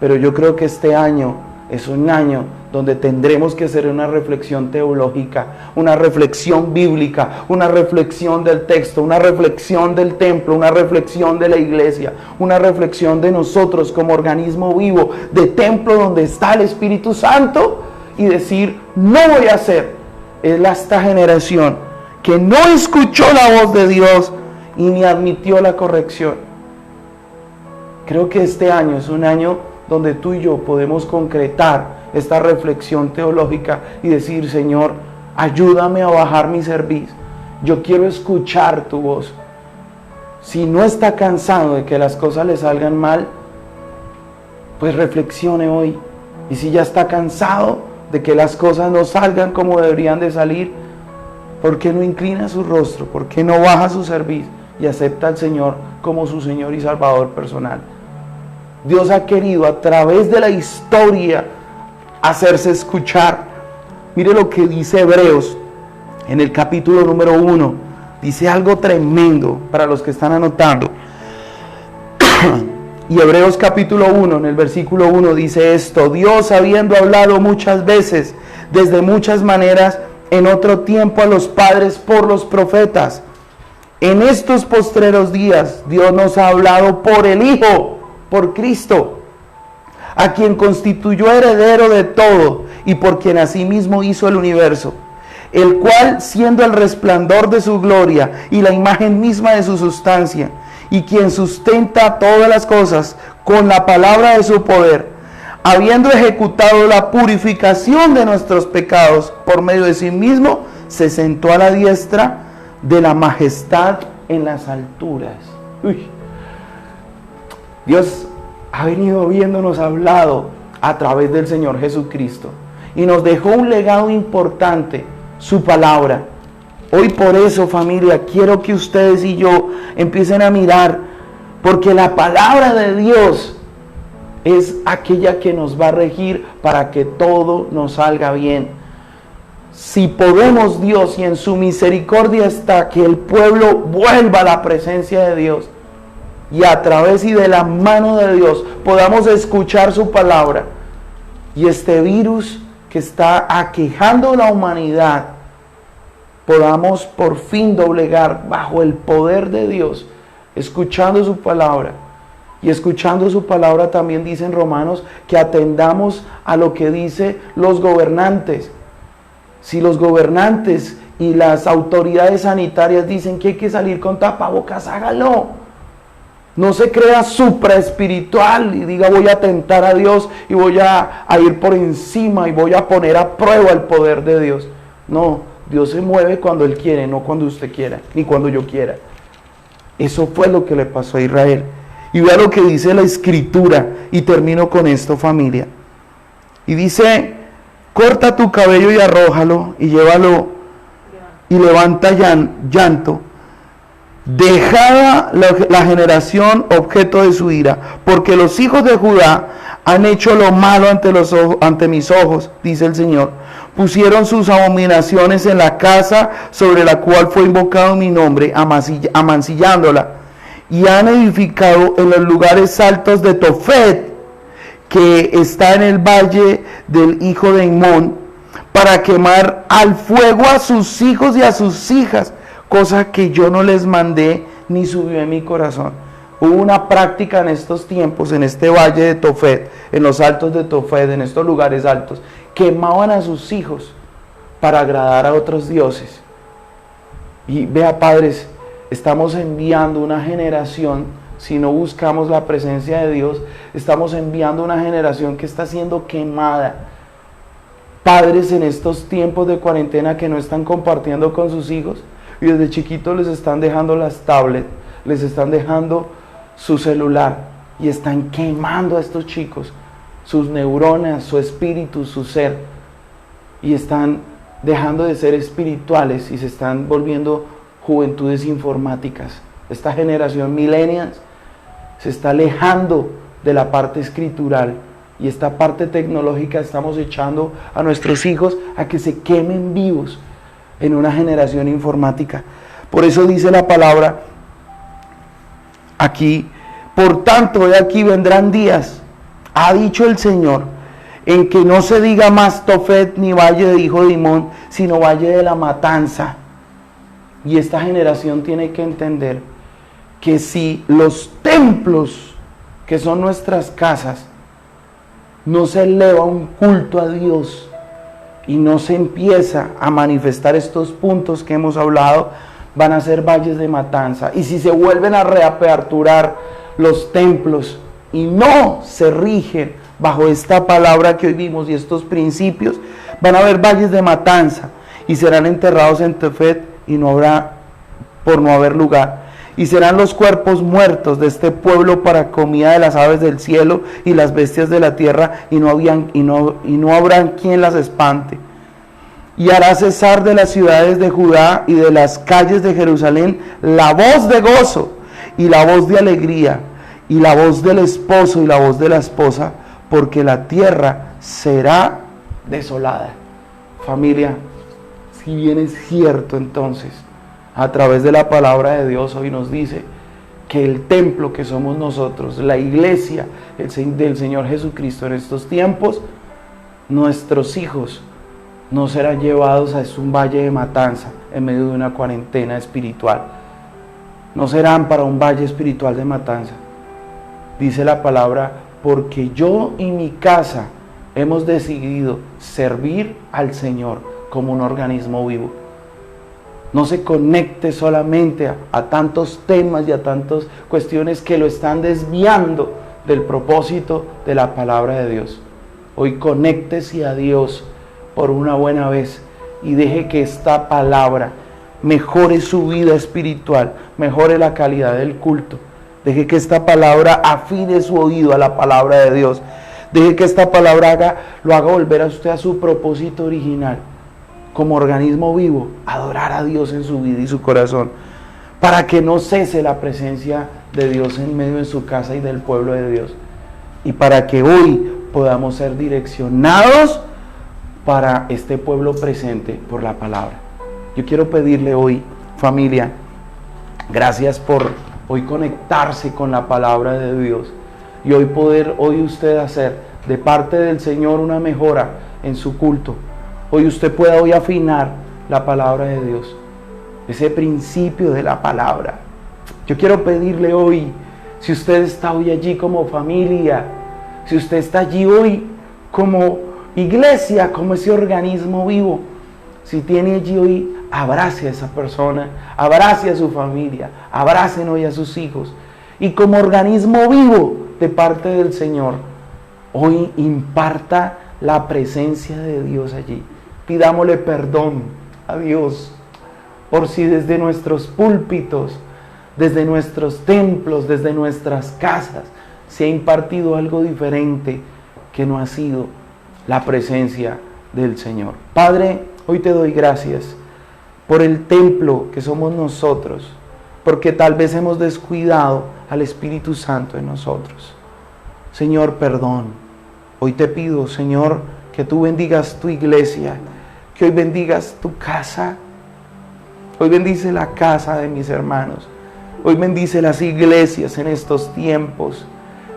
pero yo creo que este año es un año donde tendremos que hacer una reflexión teológica, una reflexión bíblica, una reflexión del texto, una reflexión del templo, una reflexión de la iglesia, una reflexión de nosotros como organismo vivo, de templo donde está el Espíritu Santo, y decir, no voy a hacer. Es esta generación que no escuchó la voz de Dios y ni admitió la corrección. Creo que este año es un año donde tú y yo podemos concretar esta reflexión teológica y decir, Señor, ayúdame a bajar mi cerviz. Yo quiero escuchar tu voz. Si no está cansado de que las cosas le salgan mal, pues reflexione hoy. Y si ya está cansado de que las cosas no salgan como deberían de salir, ¿por qué no inclina su rostro? ¿Por qué no baja su cerviz y acepta al Señor como su Señor y Salvador personal? Dios ha querido a través de la historia hacerse escuchar. Mire lo que dice Hebreos en el capítulo número 1. Dice algo tremendo para los que están anotando. Y Hebreos capítulo 1, en el versículo 1 dice esto: Dios, habiendo hablado muchas veces, desde muchas maneras, en otro tiempo a los padres por los profetas, en estos postreros días Dios nos ha hablado por el Hijo, por Cristo, a quien constituyó heredero de todo y por quien asimismo hizo el universo, el cual, siendo el resplandor de su gloria y la imagen misma de su sustancia, y quien sustenta todas las cosas con la palabra de su poder, habiendo ejecutado la purificación de nuestros pecados por medio de sí mismo, se sentó a la diestra de la majestad en las alturas. Uy. Dios ha venido viéndonos hablado a través del Señor Jesucristo y nos dejó un legado importante, su palabra. Hoy por eso, familia, quiero que ustedes y yo empiecen a mirar, porque la palabra de Dios es aquella que nos va a regir para que todo nos salga bien. Si podemos, Dios, y en su misericordia está que el pueblo vuelva a la presencia de Dios, y a través y de la mano de Dios podamos escuchar su palabra, y este virus que está aquejando a la humanidad podamos por fin doblegar bajo el poder de Dios, escuchando su palabra. Y escuchando su palabra también dice en Romanos que atendamos a lo que dicen los gobernantes. Si los gobernantes y las autoridades sanitarias dicen que hay que salir con tapabocas, hágalo. No se crea supraespiritual y diga voy a tentar a Dios y voy a ir por encima y voy a poner a prueba el poder de Dios. No, Dios se mueve cuando Él quiere, no cuando usted quiera, ni cuando yo quiera. Eso fue lo que le pasó a Israel. Y vea lo que dice la Escritura, y termino con esto, familia. Y dice, corta tu cabello y arrójalo, y llévalo, y levanta llanto. Dejada la generación objeto de su ira, porque los hijos de Judá han hecho lo malo ante mis ojos, dice el Señor. Pusieron sus abominaciones en la casa sobre la cual fue invocado mi nombre, amancillándola, y han edificado en los lugares altos de Tofet, que está en el valle del hijo de Himón, para quemar al fuego a sus hijos y a sus hijas, cosa que yo no les mandé ni subió en mi corazón. Hubo una práctica en estos tiempos, en este valle de Tofet, en los altos de Tofet, en estos lugares altos, quemaban a sus hijos para agradar a otros dioses. Y vea, padres, estamos enviando una generación, si no buscamos la presencia de Dios, estamos enviando una generación que está siendo quemada. Padres en estos tiempos de cuarentena que no están compartiendo con sus hijos y desde chiquitos les están dejando las tablets, les están dejando su celular y están quemando a estos chicos, sus neuronas, su espíritu, su ser, y están dejando de ser espirituales y se están volviendo juventudes informáticas. Esta generación millennials se está alejando de la parte escritural y esta parte tecnológica estamos echando a nuestros hijos a que se quemen vivos en una generación informática. Por eso dice la palabra aquí: por tanto, de aquí vendrán días, ha dicho el Señor, en que no se diga más Tofet ni valle de hijo de Himón, sino valle de la matanza. Y esta generación tiene que entender que si los templos, que son nuestras casas, no se eleva un culto a Dios y no se empieza a manifestar estos puntos que hemos hablado, van a ser valles de matanza. Y si se vuelven a reaperturar los templos y no se rigen bajo esta palabra que hoy vimos y estos principios, van a haber valles de matanza y serán enterrados en Tofet y no habrá, por no haber lugar. Y serán los cuerpos muertos de este pueblo para comida de las aves del cielo y las bestias de la tierra, y no habrán quien las espante. Y hará cesar de las ciudades de Judá y de las calles de Jerusalén la voz de gozo y la voz de alegría y la voz del esposo y la voz de la esposa, porque la tierra será desolada. Familia, si bien es cierto entonces, a través de la palabra de Dios hoy nos dice que el templo que somos nosotros, la iglesia del Señor Jesucristo en estos tiempos, nuestros hijos no serán llevados a un valle de matanza en medio de una cuarentena espiritual. No serán para un valle espiritual de matanza. Dice la palabra: porque yo y mi casa hemos decidido servir al Señor como un organismo vivo. No se conecte solamente a tantos temas y a tantas cuestiones que lo están desviando del propósito de la palabra de Dios. Hoy conéctese a Dios por una buena vez y deje que esta palabra mejore su vida espiritual, mejore la calidad del culto. Deje que esta palabra afine su oído a la palabra de Dios. Deje que esta palabra lo haga volver a usted a su propósito original, como organismo vivo, adorar a Dios en su vida y su corazón, para que no cese la presencia de Dios en medio de su casa y del pueblo de Dios, y para que hoy podamos ser direccionados para este pueblo presente por la palabra. Yo quiero pedirle hoy, familia, gracias por hoy conectarse con la palabra de Dios y hoy poder usted hacer de parte del Señor una mejora en su culto. Hoy usted pueda hoy afinar la palabra de Dios, ese principio de la palabra. Yo quiero pedirle hoy, si usted está hoy allí como familia, si usted está allí hoy como iglesia, como ese organismo vivo, si tiene allí hoy, abrace a esa persona, abrace a su familia, abracen hoy a sus hijos, y como organismo vivo de parte del Señor, hoy imparta la presencia de Dios allí. Pidámosle perdón a Dios por si desde nuestros púlpitos, desde nuestros templos, desde nuestras casas se ha impartido algo diferente que no ha sido la presencia del Señor. Padre, hoy te doy gracias por el templo que somos nosotros, porque tal vez hemos descuidado al Espíritu Santo en nosotros. Señor, perdón. Hoy te pido, Señor, que tú bendigas tu iglesia, que hoy bendigas tu casa. Hoy bendice la casa de mis hermanos. Hoy bendice las iglesias en estos tiempos.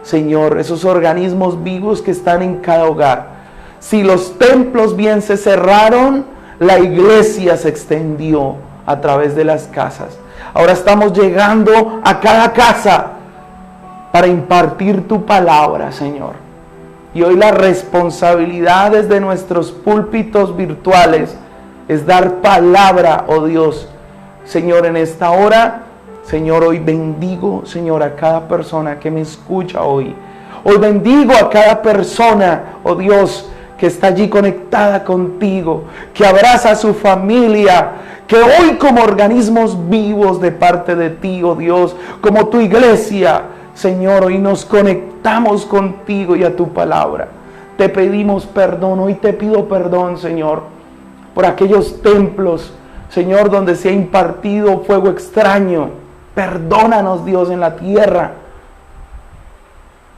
Señor, esos organismos vivos que están en cada hogar. Si los templos bien se cerraron, la iglesia se extendió a través de las casas. Ahora estamos llegando a cada casa para impartir tu palabra, Señor. Y hoy la responsabilidad desde nuestros púlpitos virtuales es dar palabra, oh Dios. Señor, en esta hora Señor, hoy bendigo, Señor, a cada persona que me escucha hoy. Hoy bendigo a cada persona, oh Dios, que está allí conectada contigo, que abraza a su familia, que hoy como organismos vivos de parte de ti, oh Dios, como tu iglesia, Señor, hoy nos conectamos contigo y a tu palabra. Te pedimos perdón, hoy te pido perdón, Señor, por aquellos templos, Señor, donde se ha impartido fuego extraño. Perdónanos, Dios, en la tierra,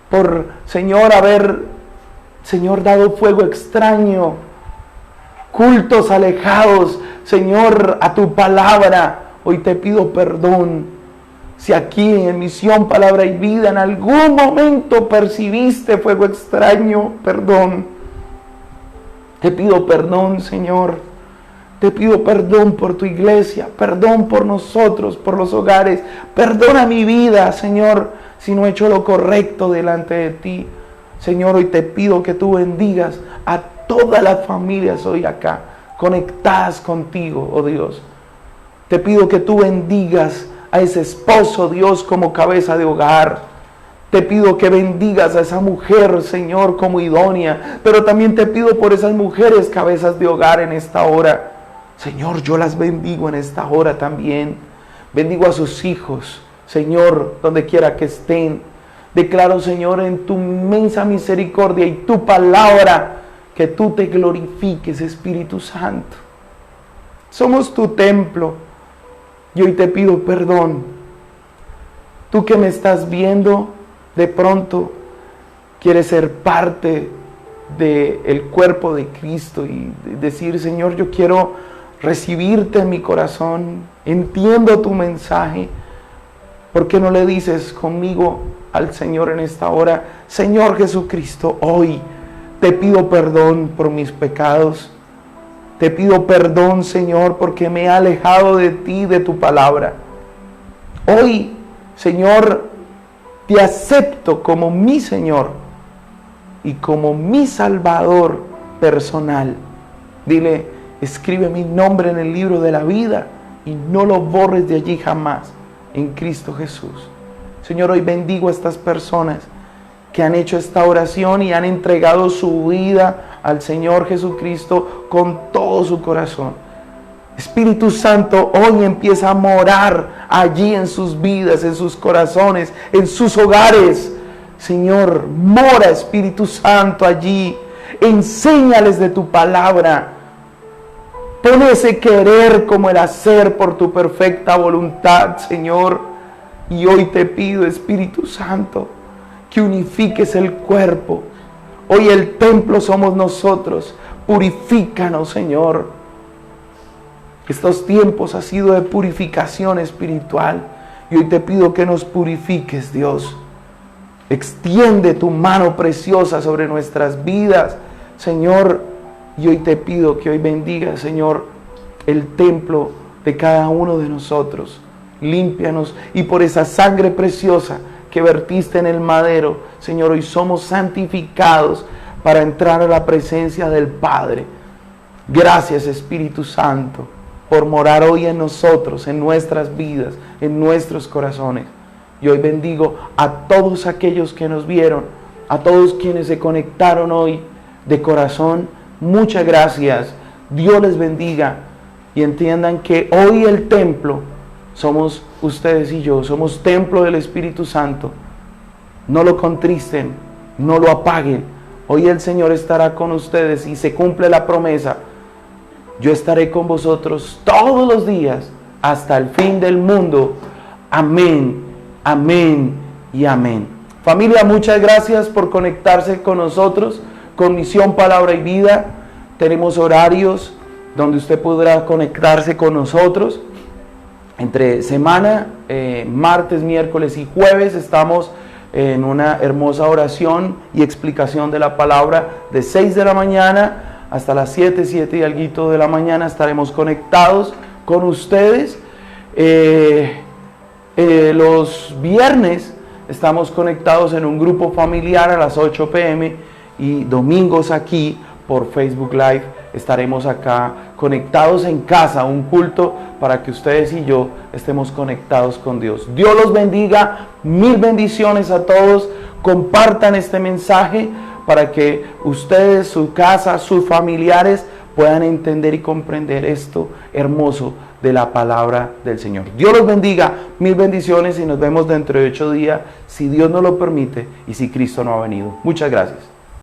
por, Señor, haber, Señor, dado fuego extraño, cultos alejados, Señor, a tu palabra. Hoy te pido perdón. Si aquí en Misión Palabra y Vida en algún momento percibiste fuego extraño, perdón. Te pido perdón, Señor. Te pido perdón por tu iglesia, perdón por nosotros, por los hogares. Perdona mi vida, Señor, si no he hecho lo correcto delante de ti. Señor, hoy te pido que tú bendigas a todas las familias hoy acá, conectadas contigo, oh Dios. Te pido que tú bendigas a ese esposo, Dios, como cabeza de hogar. Te pido que bendigas a esa mujer, Señor, como idónea. Pero también te pido por esas mujeres cabezas de hogar en esta hora. Señor, yo las bendigo en esta hora también. Bendigo a sus hijos, Señor, donde quiera que estén. Declaro, Señor, en tu inmensa misericordia y tu palabra, que tú te glorifiques, Espíritu Santo. Somos tu templo. Y hoy te pido perdón. Tú que me estás viendo, de pronto quieres ser parte del cuerpo de Cristo y decir, Señor, yo quiero recibirte en mi corazón. Entiendo tu mensaje. ¿Por qué no le dices conmigo al Señor en esta hora? Señor Jesucristo, hoy te pido perdón por mis pecados. Te pido perdón, Señor, porque me he alejado de ti, de tu palabra. Hoy, Señor, te acepto como mi Señor y como mi Salvador personal. Dile, escribe mi nombre en el libro de la vida y no lo borres de allí jamás, en Cristo Jesús. Señor, hoy bendigo a estas personas que han hecho esta oración y han entregado su vida al Señor Jesucristo con todo su corazón. Espíritu Santo, hoy empieza a morar allí en sus vidas, en sus corazones, en sus hogares. Señor, mora Espíritu Santo allí. Enséñales de tu palabra. Pon ese querer como el hacer por tu perfecta voluntad, Señor. Y hoy te pido, Espíritu Santo, que unifiques el cuerpo. Hoy el templo somos nosotros. Purifícanos, Señor. Estos tiempos han sido de purificación espiritual. Y hoy te pido que nos purifiques, Dios. Extiende tu mano preciosa sobre nuestras vidas, Señor. Y hoy te pido que hoy bendiga, Señor, el templo de cada uno de nosotros. Límpianos y por esa sangre preciosa que vertiste en el madero, Señor, hoy somos santificados para entrar a la presencia del Padre. Gracias, Espíritu Santo, por morar hoy en nosotros, en nuestras vidas, en nuestros corazones. Y hoy bendigo a todos aquellos que nos vieron, a todos quienes se conectaron hoy de corazón. Muchas gracias. Dios les bendiga y entiendan que hoy el templo somos ustedes y yo, somos templo del Espíritu Santo. No lo contristen, no lo apaguen. Hoy el Señor estará con ustedes y se cumple la promesa. Yo estaré con vosotros todos los días hasta el fin del mundo. Amén, amén y amén. Familia, muchas gracias por conectarse con nosotros, con Misión Palabra y Vida. Tenemos horarios donde usted podrá conectarse con nosotros. Entre semana, martes, miércoles y jueves, estamos en una hermosa oración y explicación de la palabra de 6 de la mañana hasta las 7 y alguito de la mañana. Estaremos conectados con ustedes. Los viernes estamos conectados en un grupo familiar a las 8 p.m. y domingos aquí por Facebook Live estaremos acá conectados en casa, un culto para que ustedes y yo estemos conectados con Dios. Dios los bendiga, mil bendiciones a todos. Compartan este mensaje para que ustedes, su casa, sus familiares puedan entender y comprender esto hermoso de la palabra del Señor. Dios los bendiga, mil bendiciones y nos vemos dentro de 8 días, si Dios nos lo permite y si Cristo no ha venido. Muchas gracias.